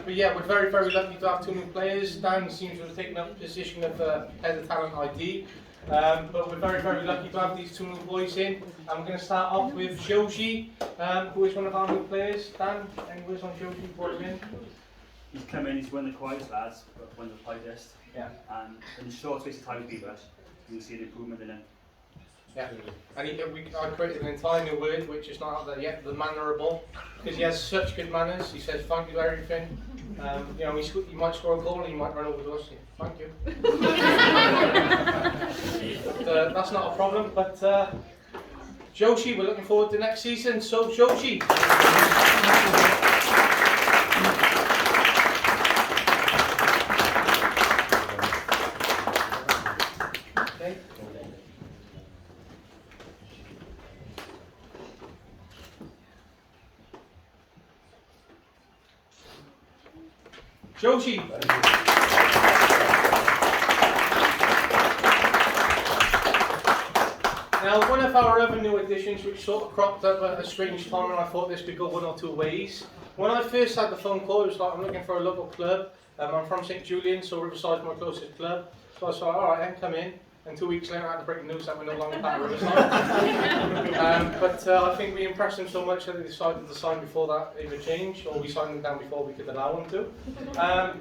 But yeah, we're very, very lucky to have 2 new players. Dan seems to have taken up the position of head of talent ID. But we're very, very lucky to have these 2 new boys in. And we're going to start off with Joji, who is one of our new players. Dan, any words on Joji before him in? He's come in, he's one of the quietest lads, but one of the quietest. Yeah. And in the short space of time he's been with us, you'll see an improvement in him. Yeah, and I created an entire new word which is not out there yet, the mannerable, because he has such good manners. He says thank you for everything. You know, he might score a goal and he might run over to us. Thank you. But, that's not a problem. But Joshi, we're looking forward to next season. So Joshi. Joshi. Now, one of our other new additions, which sort of cropped up at a strange time, and I thought this could go one or 2 ways. When I first had the phone call, it was like, I'm looking for a local club. I'm from St Julian, so Riverside's my closest club. So I was like, alright, then come in. And 2 weeks later, I had to break the news that we're no longer part of Riverside. But I think we impressed them so much that they decided to sign before that even changed, or we signed them down before we could allow them to.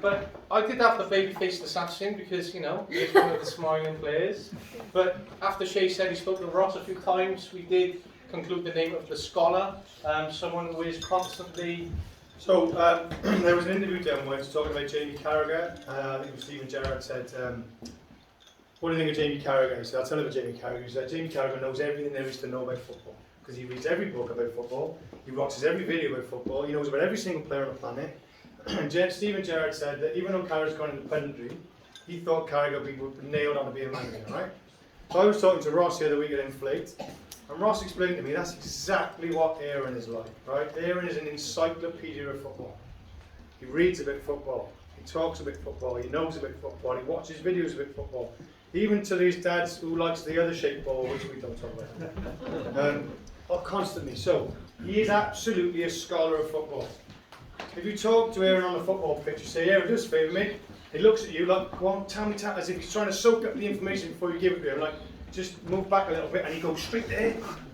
But I did have the baby-faced assassin because, you know, he's one of the smiling players. But after Shay said he spoke to Ross a few times, we did conclude the name of the scholar, someone who is constantly. So there was an interview done where it's talking about Jamie Carragher. I think it was Stephen Gerrard said, what do you think of Jamie Carragher? He said, I'll tell you about Jamie Carragher. He said, Jamie Carragher knows everything there is to know about football. Because he reads every book about football, he watches every video about football, he knows about every single player on the planet. And Stephen Gerrard said that even though Carragher's gone independently, he thought Carragher would be nailed on to be a manager, right? So I was talking to Ross the other week at Inflate, and Ross explained to me that's exactly what Aaron is like, right? Aaron is an encyclopedia of football. He reads about football, he talks about football, he knows about football, he watches videos about football. Even to his dads who likes the other shaped ball, which we don't talk about. Constantly. So, he is absolutely a scholar of football. If you talk to Aaron on the football pitch, you say, Aaron, do us a favour, mate. He looks at you like, go on, tell me, as if he's trying to soak up the information before you give it to him. Like, just move back a little bit, and he goes straight there.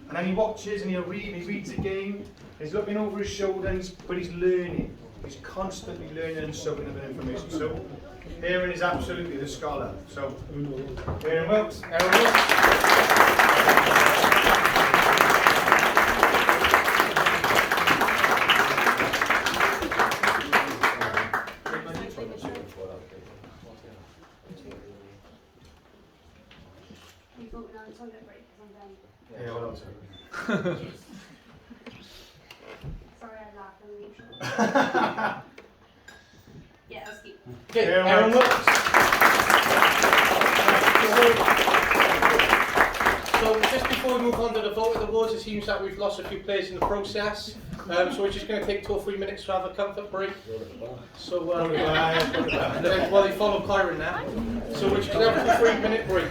And then he watches, and he'll read, and he reads the game. He's looking over his shoulder, but he's learning. He's constantly learning and soaking up information. So, Aaron is absolutely the scholar. So, Aaron Wilkes. Aaron Wilkes. Yeah, hold on, sorry, I laughed. Yeah, let's keep. Okay, Aaron Wilkes. So just before we move on to the vote of the awards, it seems that we've lost a few players in the process. So we're just going to take 2 or 3 minutes to have a comfort break. So while they follow Kyron now. So we're just going to have a 3-minute break.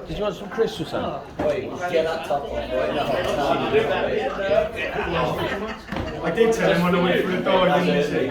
Did you want some crisps or something? Wait, get that top off right now. I did tell him on the way through the door, didn't you see?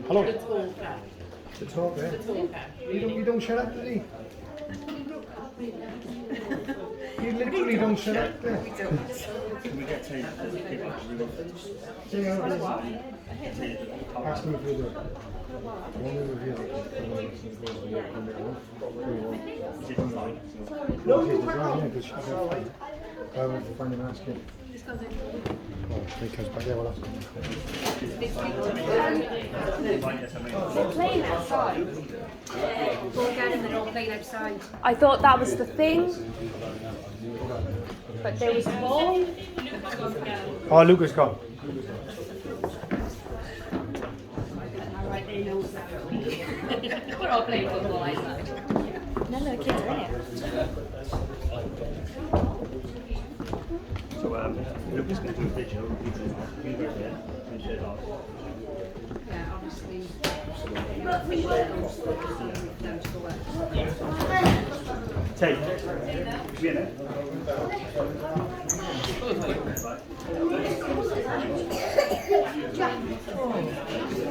Hello. The talk, eh? You don't shut up, does he? You literally don't shut up there. Can we get to Ask me if you do it. One review. No, he's design, yeah, because she's I went to find him asking. Oh, because back there, well, that's They're playing outside. Go again and they're all playing outside. I thought that was the thing. But there was a ball. Oh, Luke has gone. We're all playing football outside. None of the kids are in it. So, Lucas going to do a video. You go there and share it off. Yeah, obviously. Take. Be in it.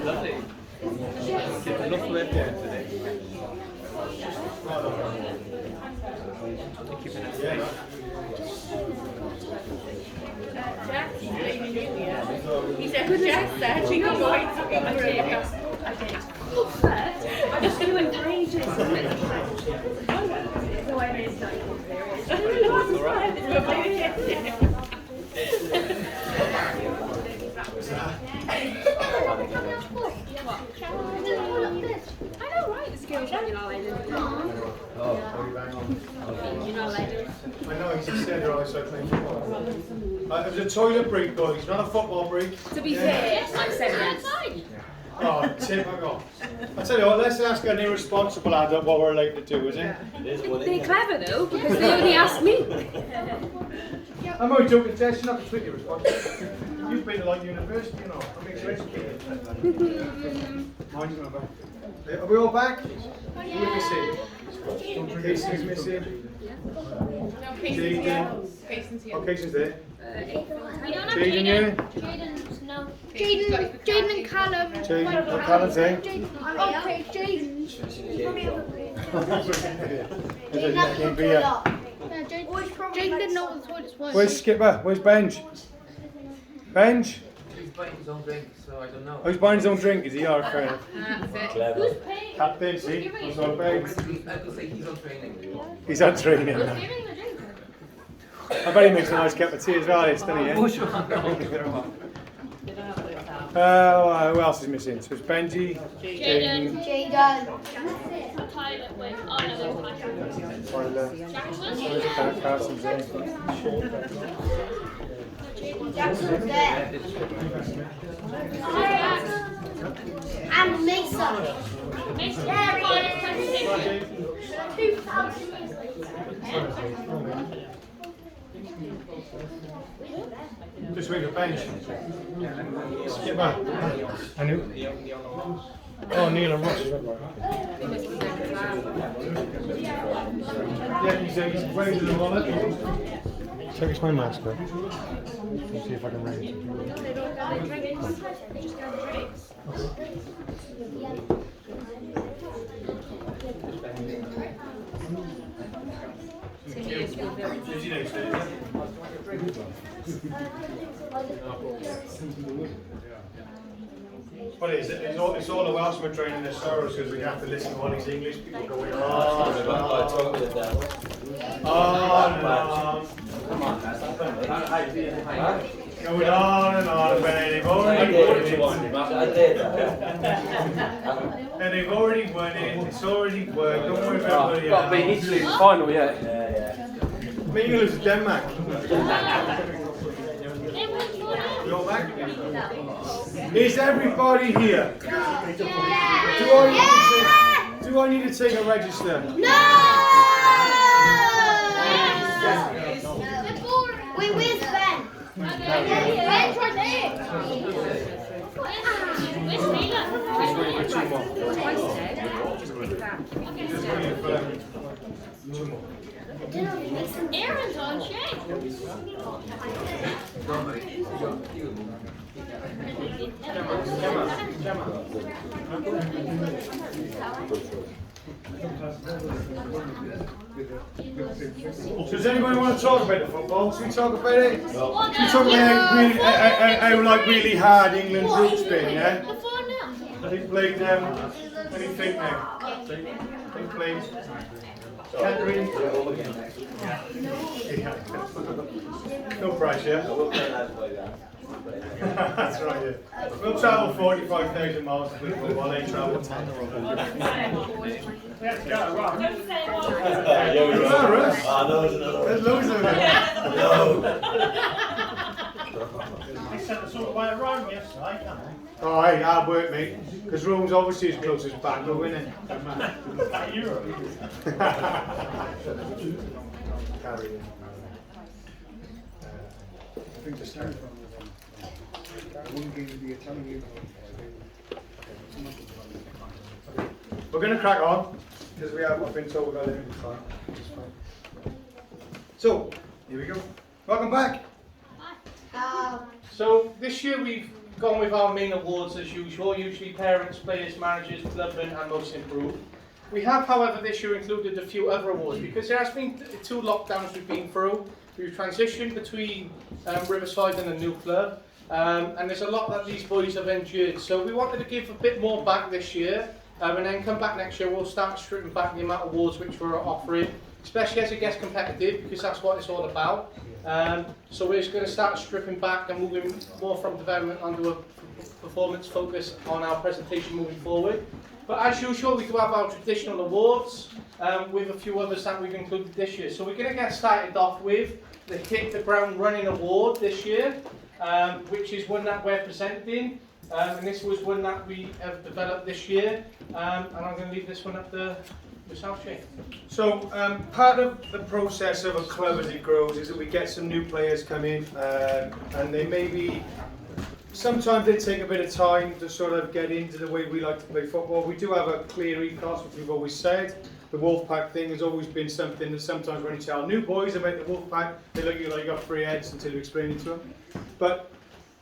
Lovely. Enough left there today. He said, Jack said she got white to be I did. I just do it for ages. The way it is like. I know, right? The scary thing you're not allowed in. You're not allowed in. I know, he's a said right, so I think it was a toilet break, boys, not a football break. To be fair, I said yes. Oh, tip I got. I tell you what, let's ask an irresponsible adult what we're allowed to do, is it? They're clever though, because they only asked me. I'm only joking, Jess, you're not completely responsible. You've been to like university, you know. I mean, you're educated. Are we all back? Let me see. Casey's missing. No, Casey's here. Casey's here. Oh, Casey's there. We don't have Jaden, yeah? Jaden's no. Jaden and Callum. Jaden, what Callum's there? Okay, Jaden. Jaden didn't know what the toilets was. Where's Skipper? Where's Benj? Benj? He's buying his own drink, so I don't know. Oh, he's buying his own drink, is he? Oh, fair enough. Who's paying? Captain, see? What's all Benj? I could say he's on training. He's on training Who's now. giving the drink? I bet he makes a nice cup of tea as well, doesn't he? Yeah? Who else is missing? So it's Benji, Jaden. Tyler, wait. Oh no, there's Tyler. Carson's there. Jackson's there. And Mason. Mason. There he is. 2,000 years later. Just wait for Benj. Skipper. And who? Oh, Neil and Ross. Yeah, he's ready to the wallet. Check my mask up. Let's see if I can read it. What is it? It's all the Welshmen training their sorrows because we have to listen to all these English people going on. Going on and on, but they've already won it. And they've already won it, it's already worked, don't worry about it. Got to beat Italy in the final, yeah. Maybe you lose to Denmark. You're back again. Is everybody here? Do I need to take a register? No! Wait, where's Ben? Ben's right there. Where's Taylor? Just waiting for two more. Just waiting for two more. Aaron's on shape. Does anybody want to talk about the football? Should we talk about it? Should we talk about how like really hard England's roots been, yeah? They played what do you think now? They played Canterbury. No price, yeah? That's right, yeah. We'll travel 45,000 miles to play football, they travel 10. There's loads of them. They sent us all the way around yesterday, can't they? Oh, hey, hard work, mate. Because Rome's obviously as close as back, but isn't it? Back Europe. Carry on. I think the stand from we're going to crack on because I've been told we've got a little bit of time. So, here we go. Welcome back. So this year we've gone with our main awards as usual, usually parents, players, managers, clubman and most improved. We have, however, this year included a few other awards because there has been 2 lockdowns we've been through. We've transitioned between Riverside and a new club. And there's a lot that these boys have endured. So we wanted to give a bit more back this year, and then come back next year, we'll start stripping back the amount of awards which we're offering, especially as it gets competitive, because that's what it's all about. So we're just going to start stripping back and moving more from development onto a performance focus on our presentation moving forward. But as usual, we do have our traditional awards, with a few others that we've included this year. So we're going to get started off with the Hit the Ground Running Award this year. Which is one that we're presenting, and this was one that we have developed this year, and I'm going to leave this one up to yourself, Shane. So part of the process of a club as it grows is that we get some new players come in, and they maybe, sometimes they take a bit of time to sort of get into the way we like to play football. We do have a clear ethos, which we've always said, the Wolfpack thing has always been something that sometimes when you tell new boys about the Wolfpack, they look at you like you got 3 heads until you explain it to them. But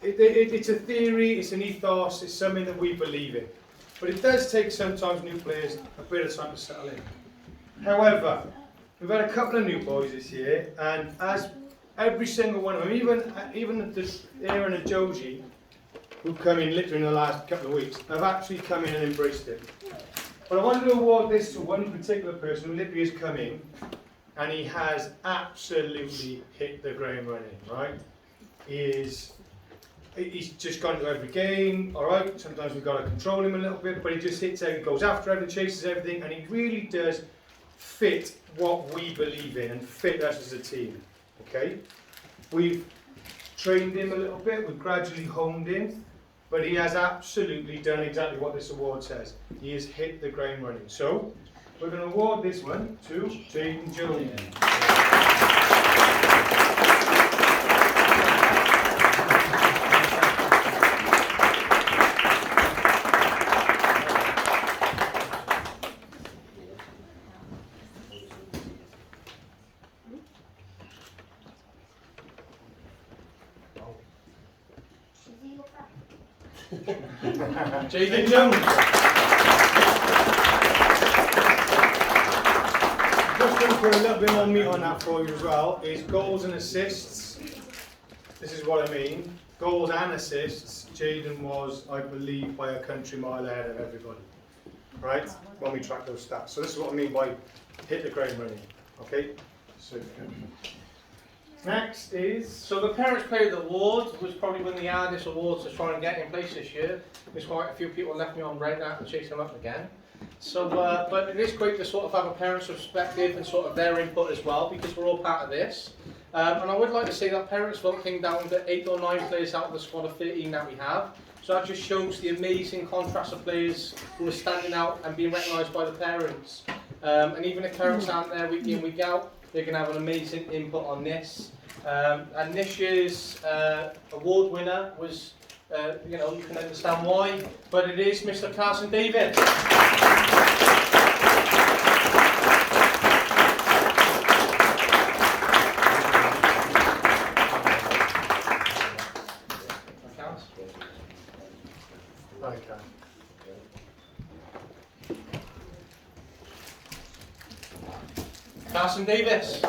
it's a theory, it's an ethos, it's something that we believe in. But it does take sometimes new players a bit of time to settle in. However, we've had a couple of new boys this year, and as every single one of them, even Aaron and Joji, who've come in literally in the last couple of weeks, have actually come in and embraced it. But I wanted to award this to one particular person who literally has come in, and he has absolutely hit the ground running, right? He's just gone to every game, alright, sometimes we've got to control him a little bit, but he just hits everything, goes after everything, chases everything, and he really does fit what we believe in and fit us as a team, okay? We've trained him a little bit, we've gradually honed him, but he has absolutely done exactly what this award says. He has hit the ground running. So, we're going to award this one to Jaden Jones. Jaden Jones. Just going to put a little bit more meat on that for you as well, is goals and assists. This is what I mean. Goals and assists, Jaden was, I believe, by a country mile ahead of everybody. Right? When we track those stats. So this is what I mean by hit the ground running. Okay? So, next is... So the Parents Player Award was probably one of the hardest awards to try and get in place this year. There's quite a few people left me on red now to chase them up again. So, but it is great to sort of have a parent's perspective and sort of their input as well, because we're all part of this. And I would like to say that parents' vote came down to 8 or 9 players out of the squad of 13 that we have. So that just shows the amazing contrast of players who are standing out and being recognised by the parents. And even if parents aren't there week in, week out, they can have an amazing input on this. And this year's award winner was, you know, you can understand why, but it is Mr. Carson David. Carson Davis.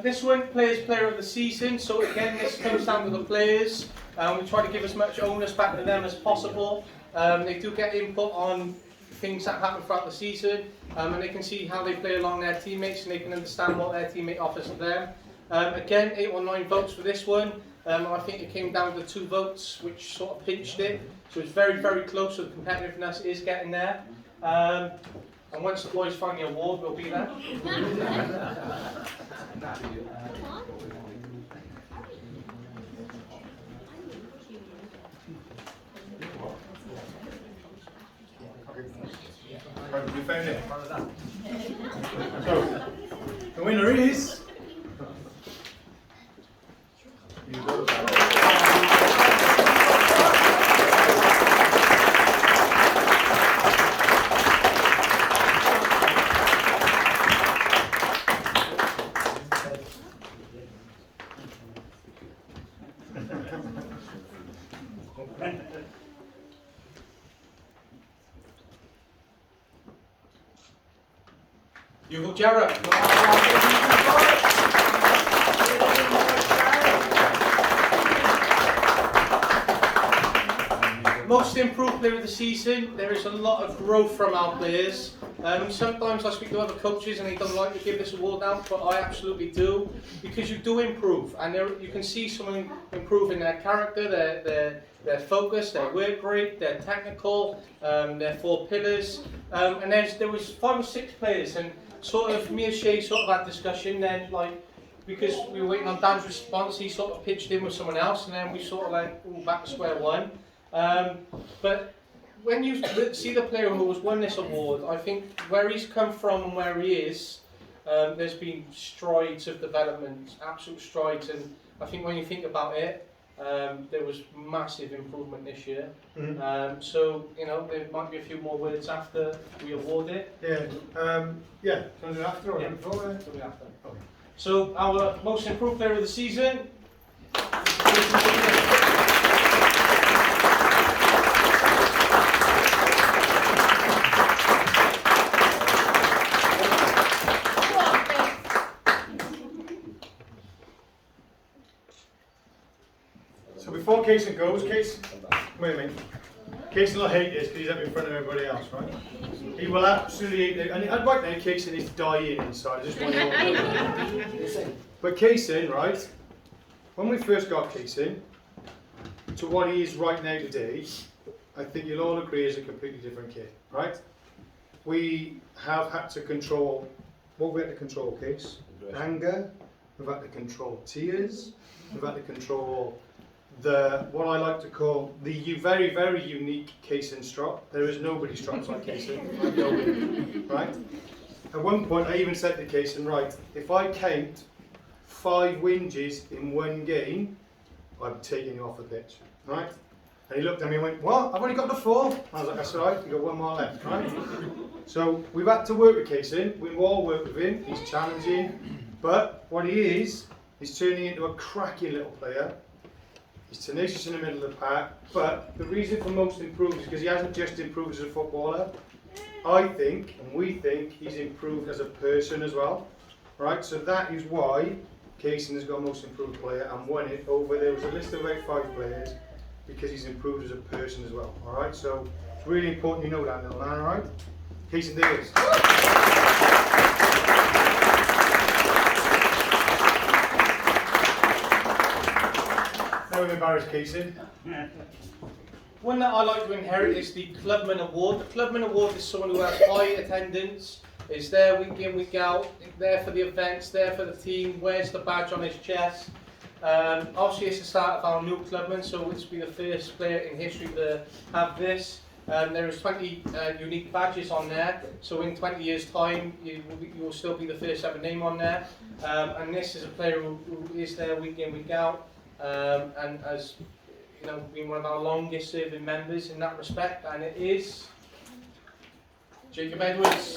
This one, Players Player of the Season, so again this comes down to the players. We try to give as much onus back to them as possible. They do get input on things that happen throughout the season, and they can see how they play along their teammates, and they can understand what their teammate offers to them. Again, 8 or 9 votes for this one. I think it came down to 2 votes, which sort of pinched it. So it's very, very close, so the competitiveness is getting there. And once the boys find the award, we'll be there. We found it. So, the winner is... Hugo Jarrett. Most improved player of the season. There is a lot of growth from our players. Sometimes I speak to other coaches and they don't like to give this award out, but I absolutely do, because you do improve, and you can see someone improve in their character, their focus, their work rate, their technical, their 4 pillars. And there was 5 or 6 players, and sort of me and Shay sort of had discussion then, like, because we were waiting on Dan's response, he sort of pitched in with someone else, and then we sort of like, all back to square one. But when you see the player who has won this award, I think where he's come from and where he is, there's been strides of development, absolute strides, and I think when you think about it, there was massive improvement this year. Mhm. So, you know, there might be a few more words after we award it. Yeah. Yeah. Can I do it after or before? Do it after. Okay. So, our most improved player of the season. So before Casey goes, Casey, wait a minute. Casey will hate this because he's up in front of everybody else, right? He will absolutely hate it. And right now, Casey is dying inside. I just want you all. But Casey, right? When we first got Casey to what he is right now today, I think you'll all agree is a completely different kid, right? We have had to control what we had to control, Case. Anger. We've had to control tears. We've had to control what I like to call the very, very unique Casey strop. There is nobody strops like Casey, right? At one point I even said to Casey, right, if I count 5 whinges in one game, I'm taking you off the pitch, right? And he looked at me and went, what? I've only got the 4. I was like, that's all right, you've got 1 more left, right? So we've had to work with Casey. We've all worked with him. He's challenging, but what he is, he's turning into a cracking little player. He's tenacious in the middle of the pack, but the reason for most improved is because he hasn't just improved as a footballer. I think, and we think, he's improved as a person as well, right? So that is why Casey has got most improved player and won it over, there was a list of about 5 players, because he's improved as a person as well, all right? So it's really important you know that, little man, all right? Casey Davis. Now we've embarrassed Casey. One that I like to inherit is the Clubman Award. The Clubman Award is someone who has high attendance, is there week in, week out, there for the events, there for the team, wears the badge on his chest. Obviously it's the start of our new Clubman, so it's been the first player in history to have this. There is 20 unique badges on there, so in 20 years time you will still be the first ever name on there. And this is a player who is there week in, week out, and has been one of our longest serving members in that respect, and it is Jacob Edwards.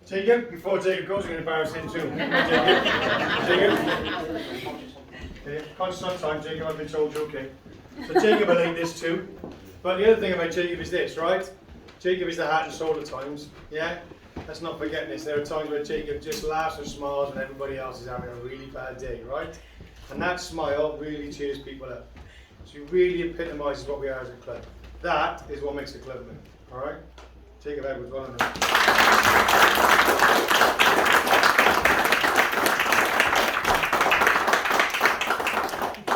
Jacob, before Jacob goes, we're going to embarrass him too. Jacob? Okay, conscious on time, Jacob, I've been told you're okay. So Jacob will like this too. But the other thing about Jacob is this, right? Jacob is the heart and soul at times, yeah? Let's not forget this. There are times where Jacob just laughs and smiles and everybody else is having a really bad day, right? And that smile really cheers people up. So he really epitomises what we are as a club. That is what makes a club win, all right? Jacob Edwards, well done.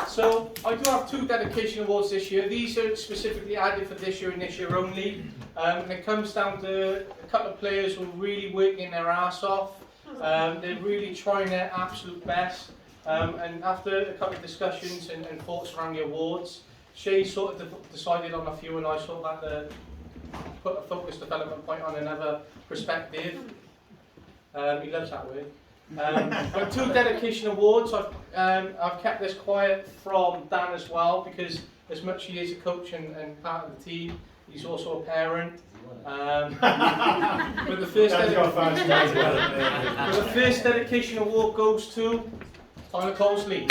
So I do have 2 dedication awards this year. These are specifically added for this year and this year only. And it comes down to a couple of players who are really working their arse off. They're really trying their absolute best. And after a couple of discussions and thoughts around the awards, Shay sort of decided on a few, and I sort of had to put a focus development point on another perspective. He loves that word. But 2 dedication awards. I've kept this quiet from Dan as well, because as much as he is a coach and part of the team, he's also a parent. But the first dedication award goes to Tyler Colesley.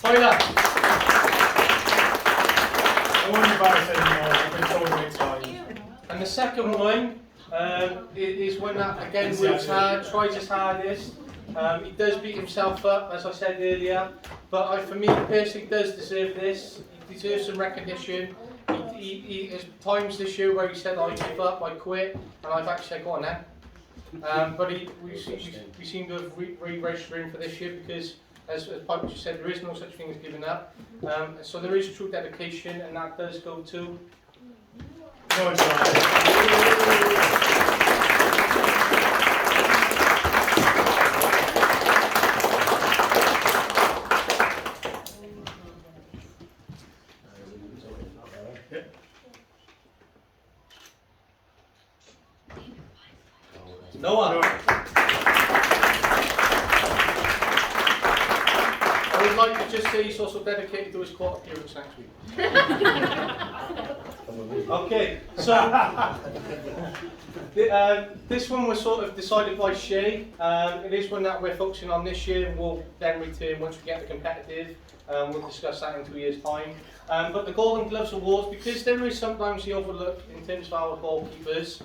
Tyler. I won't embarrass anymore, I've been told many times. And the second one is one that again works hard, tries his hardest. He does beat himself up, as I said earlier, but for me personally, does deserve this. He deserves some recognition. He has times this year where he said, I give up, I quit, and I've actually said, go on then. But we seem to have re-registered him for this year because, as Piper just said, there is no such thing as giving up. So there is true dedication, and that does go to... No, it's not. Noah. I would like to just say he's also dedicated to his court appearance next week. Okay, so this one was sort of decided by Shay. It is one that we're focusing on this year. We'll then return once we get the competitive. We'll discuss that in 2 years' time. But the Golden Gloves Awards, because there is sometimes the overlook in terms of our goalkeepers,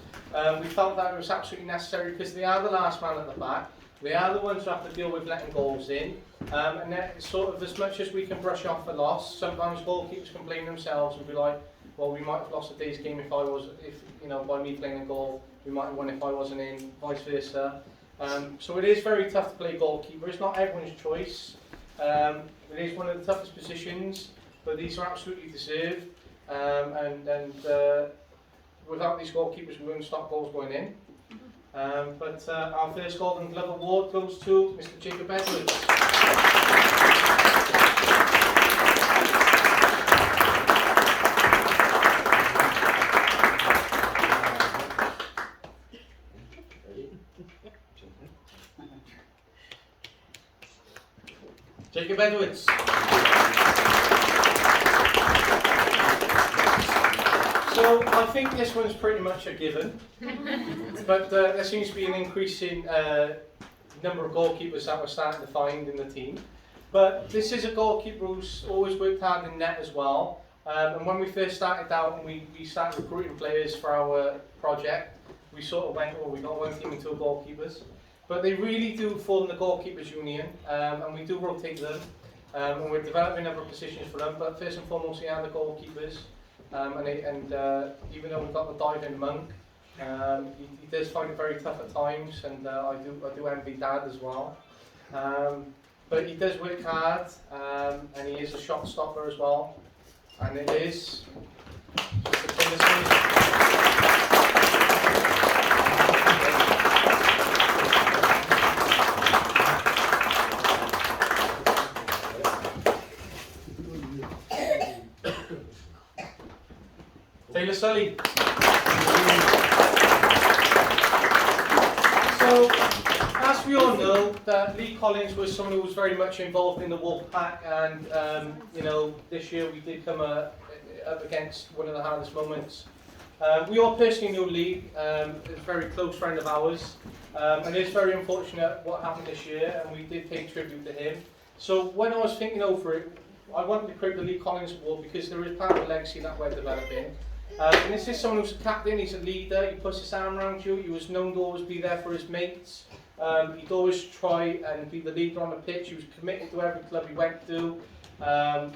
we felt that it was absolutely necessary because they are the last man at the back. They are the ones who have to deal with letting goals in. And that sort of, as much as we can brush off a loss, sometimes goalkeepers can blame themselves and be like, well, we might have lost today's game if by me playing a goal, we might have won if I wasn't in, vice versa. So it is very tough to play goalkeeper. It's not everyone's choice. It is one of the toughest positions, but these are absolutely deserved. And without these goalkeepers, we wouldn't stop goals going in. But our first Golden Glove Award goes to Mr. Jacob Edwards. Jacob Edwards. So I think this one's pretty much a given, but there seems to be an increasing number of goalkeepers that we're starting to find in the team. But this is a goalkeeper who's always worked hard in net as well. And when we first started out and we started recruiting players for our project, we sort of went, we got one team and 2 goalkeepers. But they really do form the goalkeepers union, and we do rotate them, and we're developing other positions for them. But first and foremost, they are the goalkeepers. Even though we've got the diving monk, he does find it very tough at times, and I do envy Dad as well. But he does work hard, and he is a shot stopper as well. And it is just a Taylor Sully. So, as we all know, that Lee Collins was someone who was very much involved in the Wolfpack, and this year we did come up against one of the hardest moments. We all personally knew Lee, a very close friend of ours, and it's very unfortunate what happened this year, and we did pay tribute to him. So when I was thinking over it, I wanted to create the Lee Collins Award because there is part of the legacy that we're developing. And this is someone who's a captain, he's a leader, he puts his arm around you, he was known to always be there for his mates. He'd always try and be the leader on the pitch, he was committed to every club he went to. And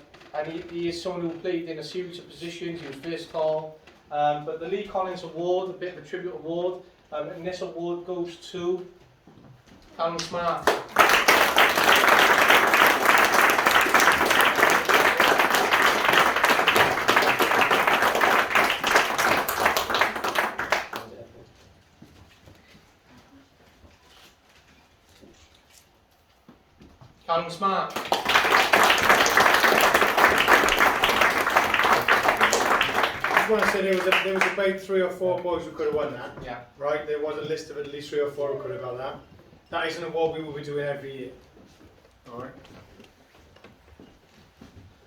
he is someone who played in a series of positions, he was versatile. But the Lee Collins Award, a bit of a tribute award, and this award goes to Callum Smart. Callum Smart. I just want to say there was about 3 or 4 boys who could have won that. Yeah. Right? There was a list of at least 3 or 4 who could have got that. That is an award we will be doing every year. Alright.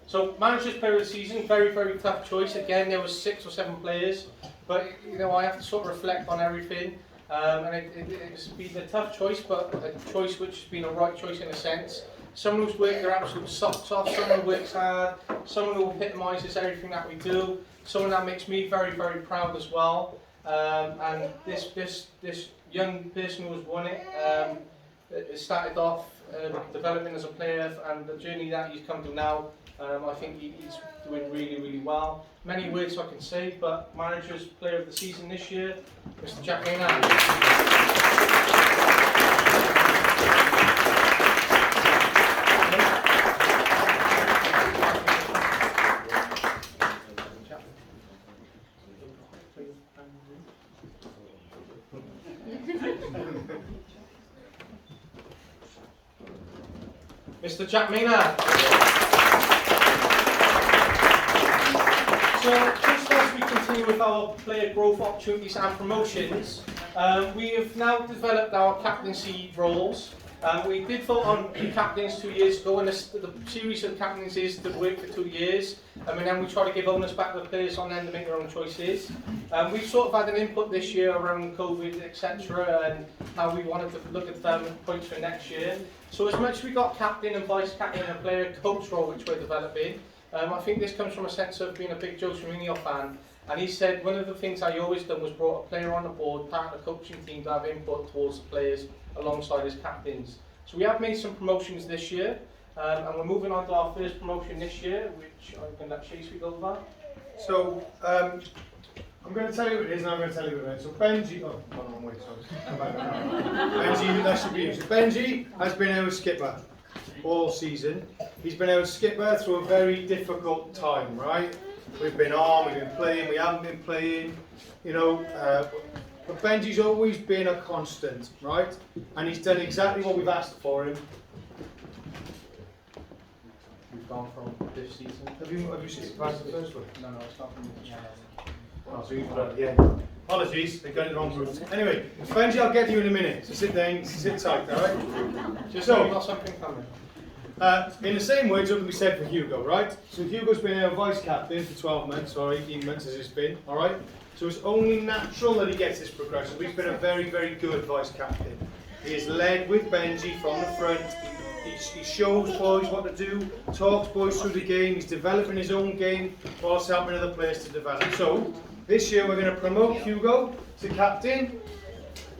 So Manager's Player of the Season, very, very tough choice. Again, there was 6 or 7 players, but I have to sort of reflect on everything. And it's been a tough choice, but a choice which has been a right choice in a sense. Someone who's worked their absolute socks off, someone who works hard, someone who epitomises everything that we do, someone that makes me very, very proud as well. And this young person who has won it started off developing as a player and the journey that he's come to now. I think he's doing really, really well. Many words I can say, but Manager's Player of the Season this year, Mr. Jack Maynard. Mr. Jack Maynard. So, just as we continue with our player growth opportunities and promotions, we have now developed our captaincy roles. We did vote on captains 2 years ago, and the series of captains is to work for 2 years. And then we try to give onus back to the players on them to make their own choices. We've sort of had an input this year around COVID, etc., and how we wanted to look at development points for next year. So as much as we got captain and vice captain and player coach role which we're developing, I think this comes from a sense of being a big Jose Mourinho fan. And he said one of the things I always done was brought a player on the board, part of the coaching team, to have input towards the players alongside his captains. So we have made some promotions this year, and we're moving on to our first promotion this year, which I'm going to let Chase speak over. So, I'm going to tell you what it is, and I'm going to tell you what it is. So Benji, oh, wrong way, sorry. Benji, that should be you. So Benji has been our skipper all season. He's been our skipper through a very difficult time, right? We've been on, we've been playing, we haven't been playing, you know. But Benji's always been a constant, right? And he's done exactly what we've asked for him. We've gone from this season. Have you seen the first one? No, it's not from this season. Oh, so you've got it, yeah. Apologies, they got it wrong route. Anyway, Benji, I'll get to you in a minute. So sit down, sit tight, alright? Just so we've got something coming. In the same way, it's going to be said for Hugo, right? So Hugo's been our vice captain for 12 months, or 18 months as it's been, alright? So it's only natural that he gets this progression. He's been a very, very good vice captain. He has led with Benji from the front. He shows boys what to do, talks boys through the game. He's developing his own game whilst helping other players to develop. So this year we're going to promote Hugo to captain,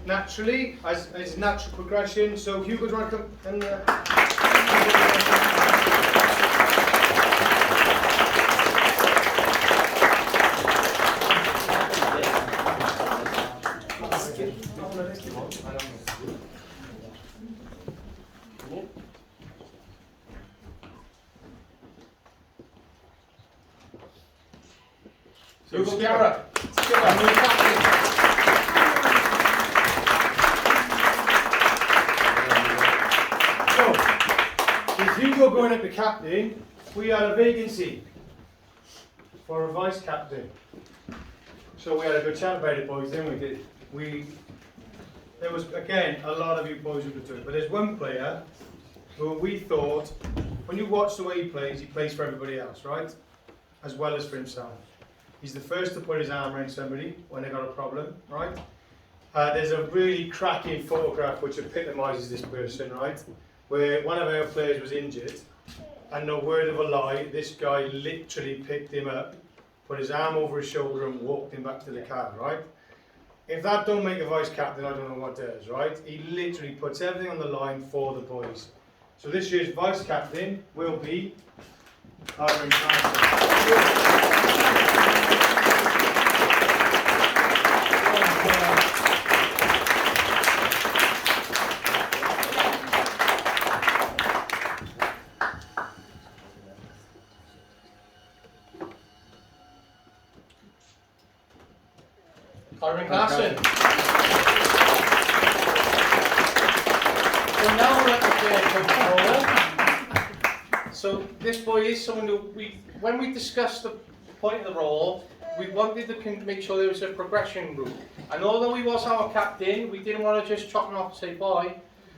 naturally, as his natural progression. So Hugo's going to come and... So Garrett, with Hugo going up to captain, we had a vacancy for a vice captain. So we had a good chat about it, boys, didn't we? There was, again, a lot of you boys who could do it, but there's one player who we thought, when you watch the way he plays for everybody else, right? As well as for himself. He's the first to put his arm around somebody when they got a problem, right? There's a really cracking photograph which epitomises this person, right? Where one of our players was injured, and no word of a lie, this guy literally picked him up, put his arm over his shoulder and walked him back to the car, right? If that don't make a vice captain, I don't know what does, right? He literally puts everything on the line for the boys. So this year's vice captain will be Aaron Kyron Carson. So now we're at the player coach role. So this boy is someone who when we discussed the point of the role, we wanted to make sure there was a progression route. And although he was our captain, we didn't want to just chop him off and say bye.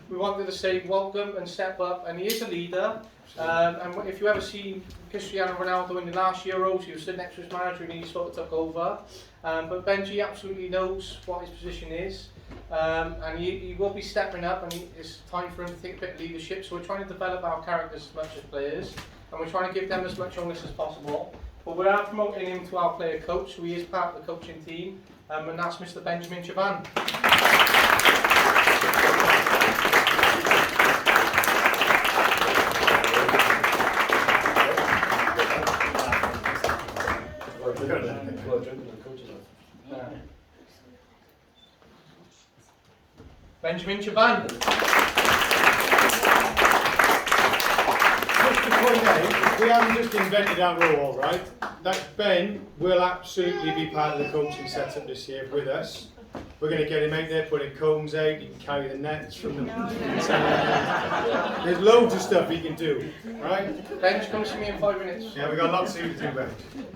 We wanted to say welcome and step up, and he is a leader. And if you ever see Cristiano Ronaldo in the last Euros, he was sitting next to his manager and he sort of took over. But Benji absolutely knows what his position is, and he will be stepping up, and it's time for him to take a bit of leadership. So we're trying to develop our characters as much as players, and we're trying to give them as much onus as possible. But we are promoting him to our player coach, so he is part of the coaching team, and that's Mr. Benjamin Chavan. Benjamin Chaban. Just to point out, we haven't just invented our rule, right? That Ben will absolutely be part of the coaching setup this year with us. We're going to get him out there, putting combs out, he can carry the nets from the... There's loads of stuff he can do, right? Ben, come to me in 5 minutes. Yeah, we've got lots to do, Ben.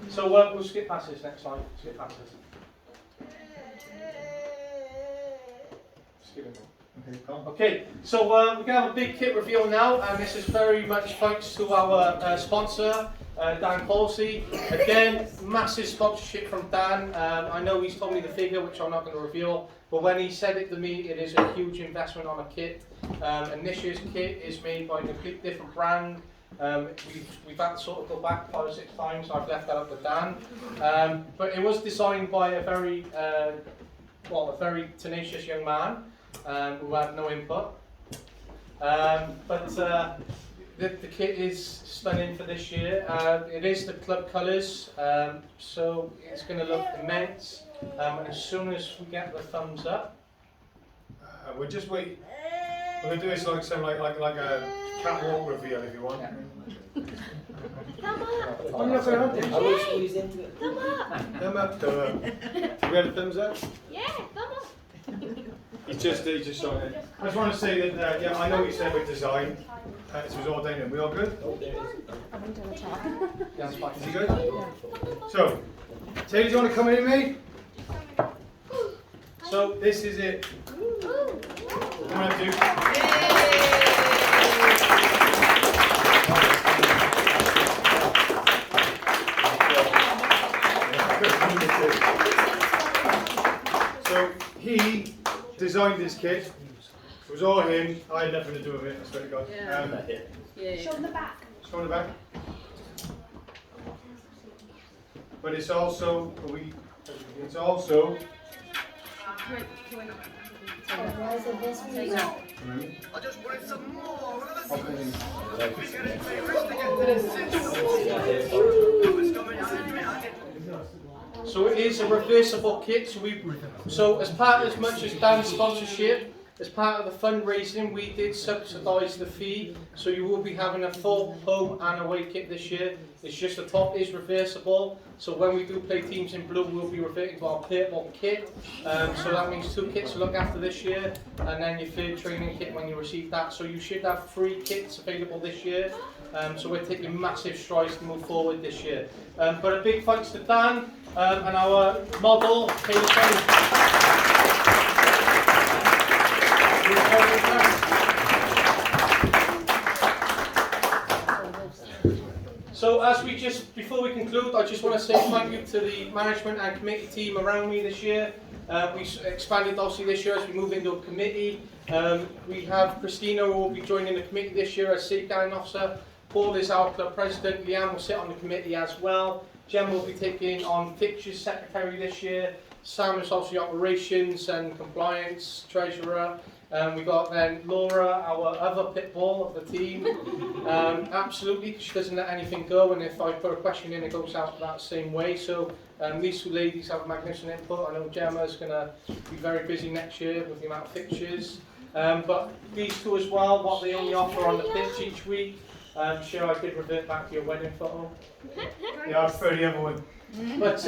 So we'll skip past this next slide. Skip past this. Skip it. Okay, so we're going to have a big kit reveal now, and this is very much thanks to our sponsor, Dan Colsey. Again, massive sponsorship from Dan. I know he's told me the figure, which I'm not going to reveal, but when he said it to me, it is a huge investment on a kit. And this year's kit is made by a completely different brand. We've had to sort of go back 5 or 6 times. I've left that up to Dan. But it was designed by a very tenacious young man. Who had no input. The kit is stunning for this year. It is the club colours, so it's going to look immense. And as soon as we get the thumbs up, we'll just wait. We're going to do this like a catwalk reveal if you want. Thumb up. I'm not going to have this. I will squeeze into it. Thumb up. Thumb up, thumb up. Do we have a thumbs up? Yeah, thumb up. He's just showing it. I just want to say that, yeah, I know what you said with design. This was all done. We all good? Oh, there it is. Is he good? So, Taylor, do you want to come in, mate? So, this is it. I'm going to do. So, he designed this kit. It was all him. I had nothing to do with it, I swear to God. Show the back. Show the back. But it's also, it's also. Why is it this way? I just wanted some more. so it is a reversible kit. So as part, as much as Dan's sponsorship, as part of the fundraising, we did subsidise the fee. So you will be having a full home and away kit this year. It's just the top is reversible. So when we do play teams in blue, we'll be reverting to our purple kit. So that means 2 kits to look after this year, and then your 3rd training kit when you receive that. So you should have 3 kits available this year. So we're taking massive strides to move forward this year. But a big thanks to Dan and our model, Kaylee. So as before we conclude, I just want to say thank you to the management and committee team around me this year. We expanded obviously this year as we move into a committee. We have Christina who will be joining the committee this year as safeguarding officer. Paul is our club president. Leanne will sit on the committee as well. Jem will be taking on fixtures secretary this year. Sam is obviously operations and compliance treasurer. We've got then Laura, our other pit bull of the team. Absolutely, she doesn't let anything go, and if I put a question in, it goes out that same way. So these 2 ladies have a magnificent input. I know Gemma's going to be very busy next year with the amount of fixtures. But these 2 as well, what they only offer on the pitch each week. Sure, I did revert back to your wedding photo. Yeah, I prefer the other one. But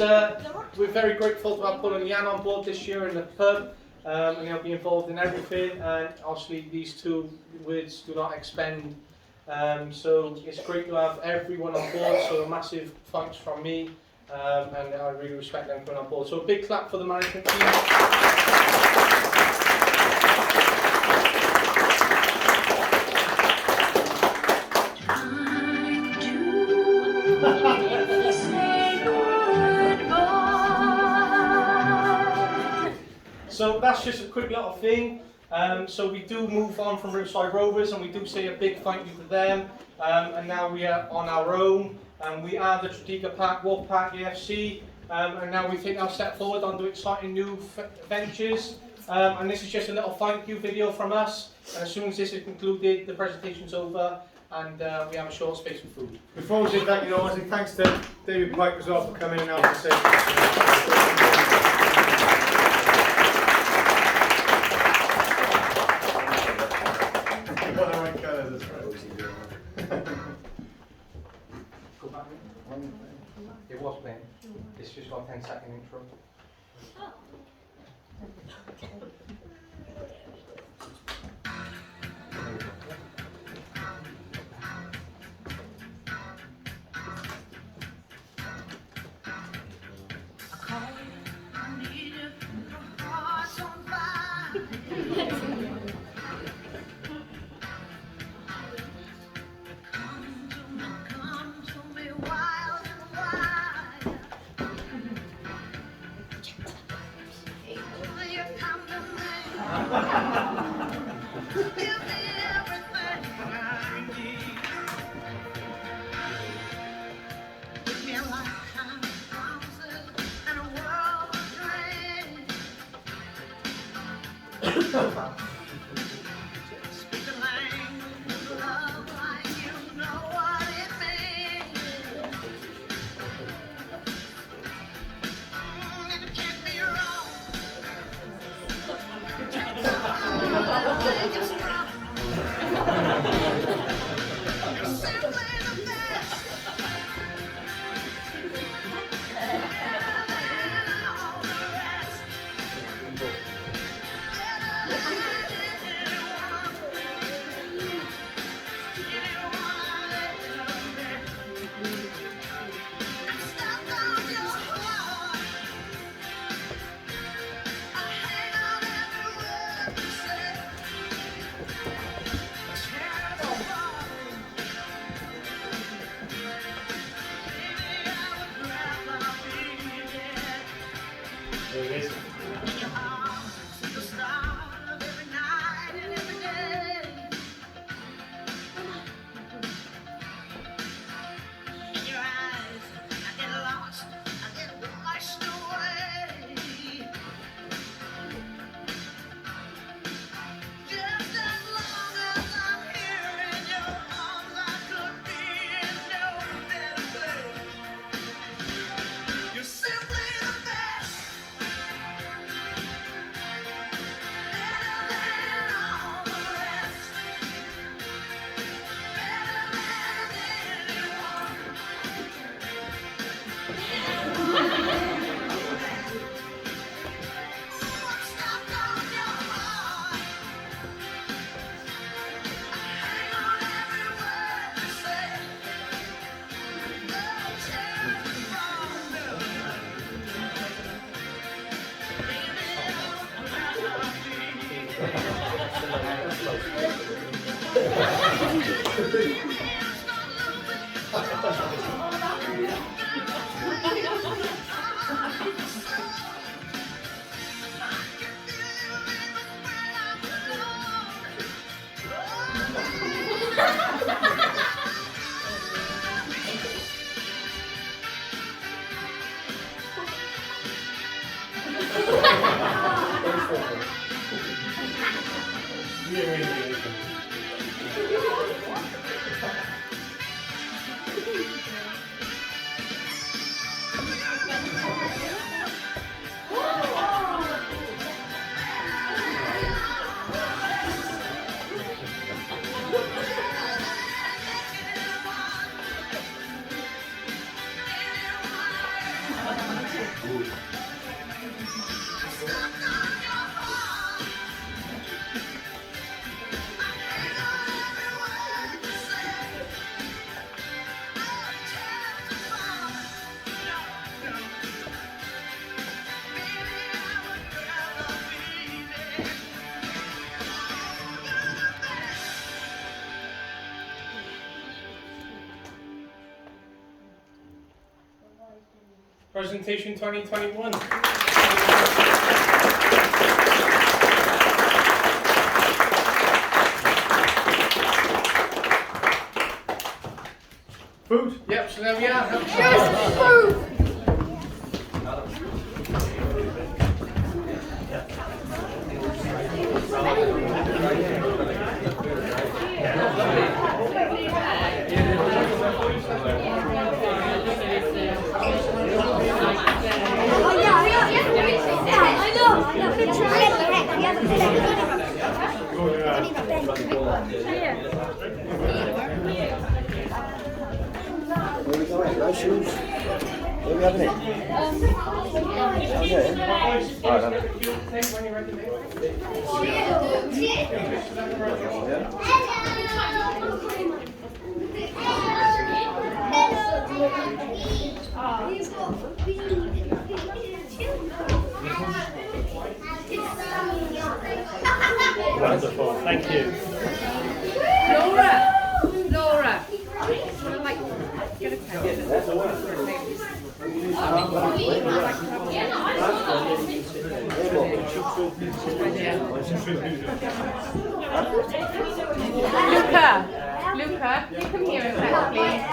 we're very grateful to have Paul and Leanne on board this year in the pub. And they'll be involved in everything, and obviously these 2 words do not expend. So it's great to have everyone on board, so a massive thanks from me, and I really respect them coming on board. So a big clap for the management team. So that's just a quick little thing. So we do move on from Riverside Rovers, and we do say a big thank you to them. And now we are on our own, and we are the Tredegar Park Wolfpack AFC. And now we take our step forward onto exciting new ventures. And this is just a little thank you video from us. And as soon as this is concluded, the presentation's over, and we have a short space for food. Before we do that, I want to say thanks to David Pike as well for coming in and helping us. It was playing. It's just got a 10-second intro. Presentation 2021. Food? Yep, so there we are. Yes, food! What are we having it? Wonderful, thank you. Laura! Like, get a pen. Luca, can you come here a sec, please?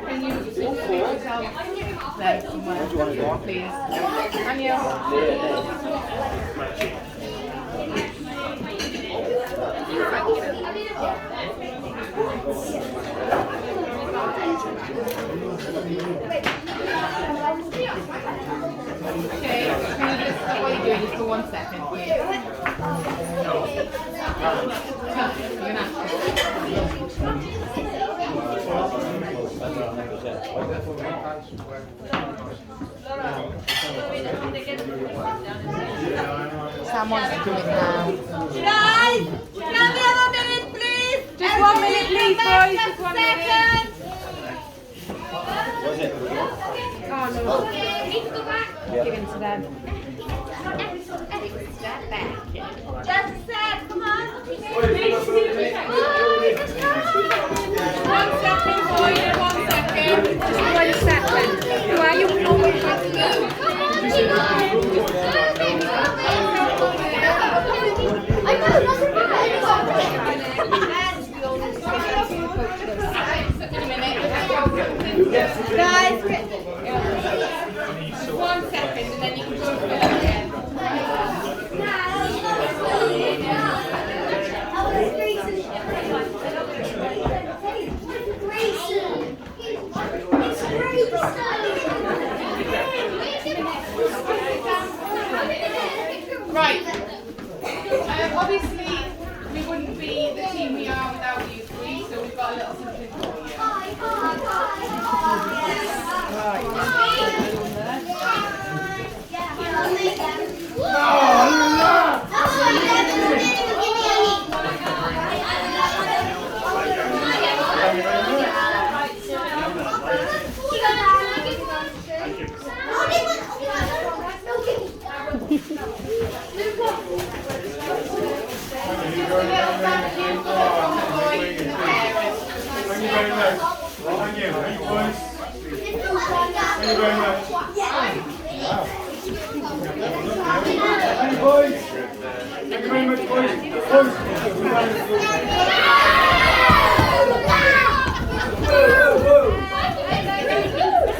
Can you yourself there somewhere, please? Daniel. Okay, can you just stop what you're doing just for 1 second, please? Someone's doing it now. Guys, can we have a minute, please? Just 1 minute, please, boys. Just 1 minute. Oh no. Need to go back. Give it to them. Just a sec, come on. 1 second, boys. 1 second. Just 1 second. Why you always have to move? Guys, 1 second and then you can go for it again. Right. Obviously, we wouldn't be the team we are without you three, so we've got a little something for you.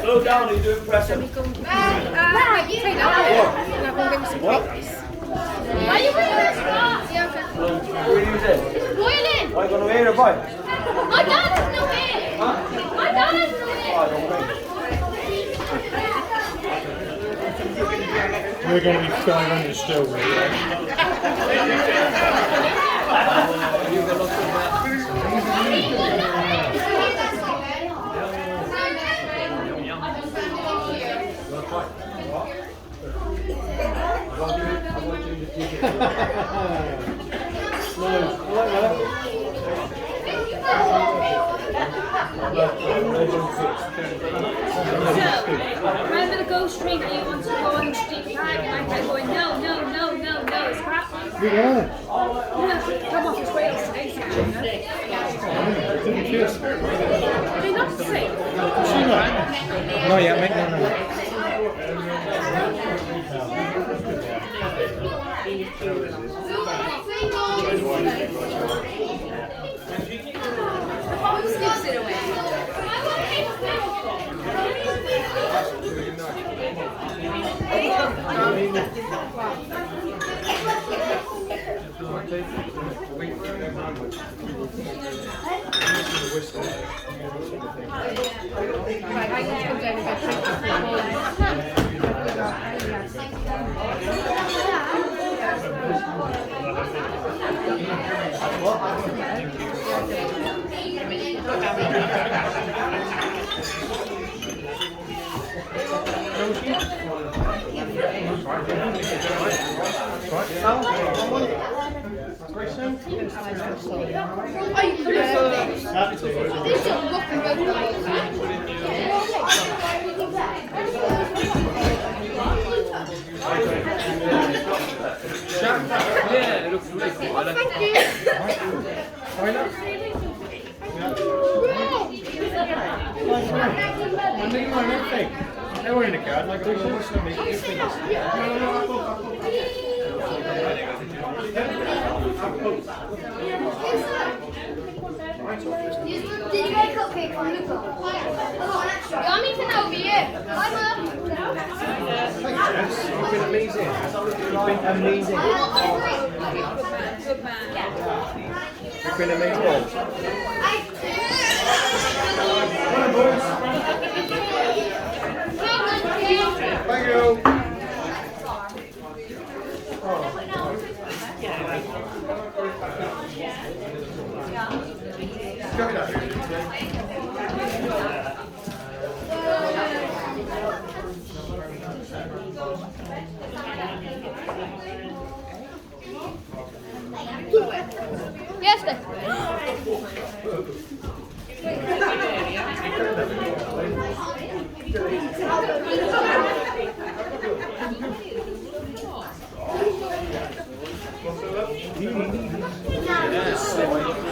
Slow down, you're doing pressure. Why are you wearing this glass? It's boiling. Why are you going to wear it, boy? My dad has no hair. My dad has no hair. We're going to be 500 still, right? Remember the ghost train that you want to go on the street tag and I kept going, no, it's crap. Yeah. Come off, it's Wales today. Are they not safe? No, yeah, mate, no. Skips it away. Yeah, it looks really cool. I like They were in the card, like a Did you get a cupcake from Luca? You want me to know over here? You've been amazing. You've been amazing. Good man. You've been amazing. Thank you. Yes, sir. Yes.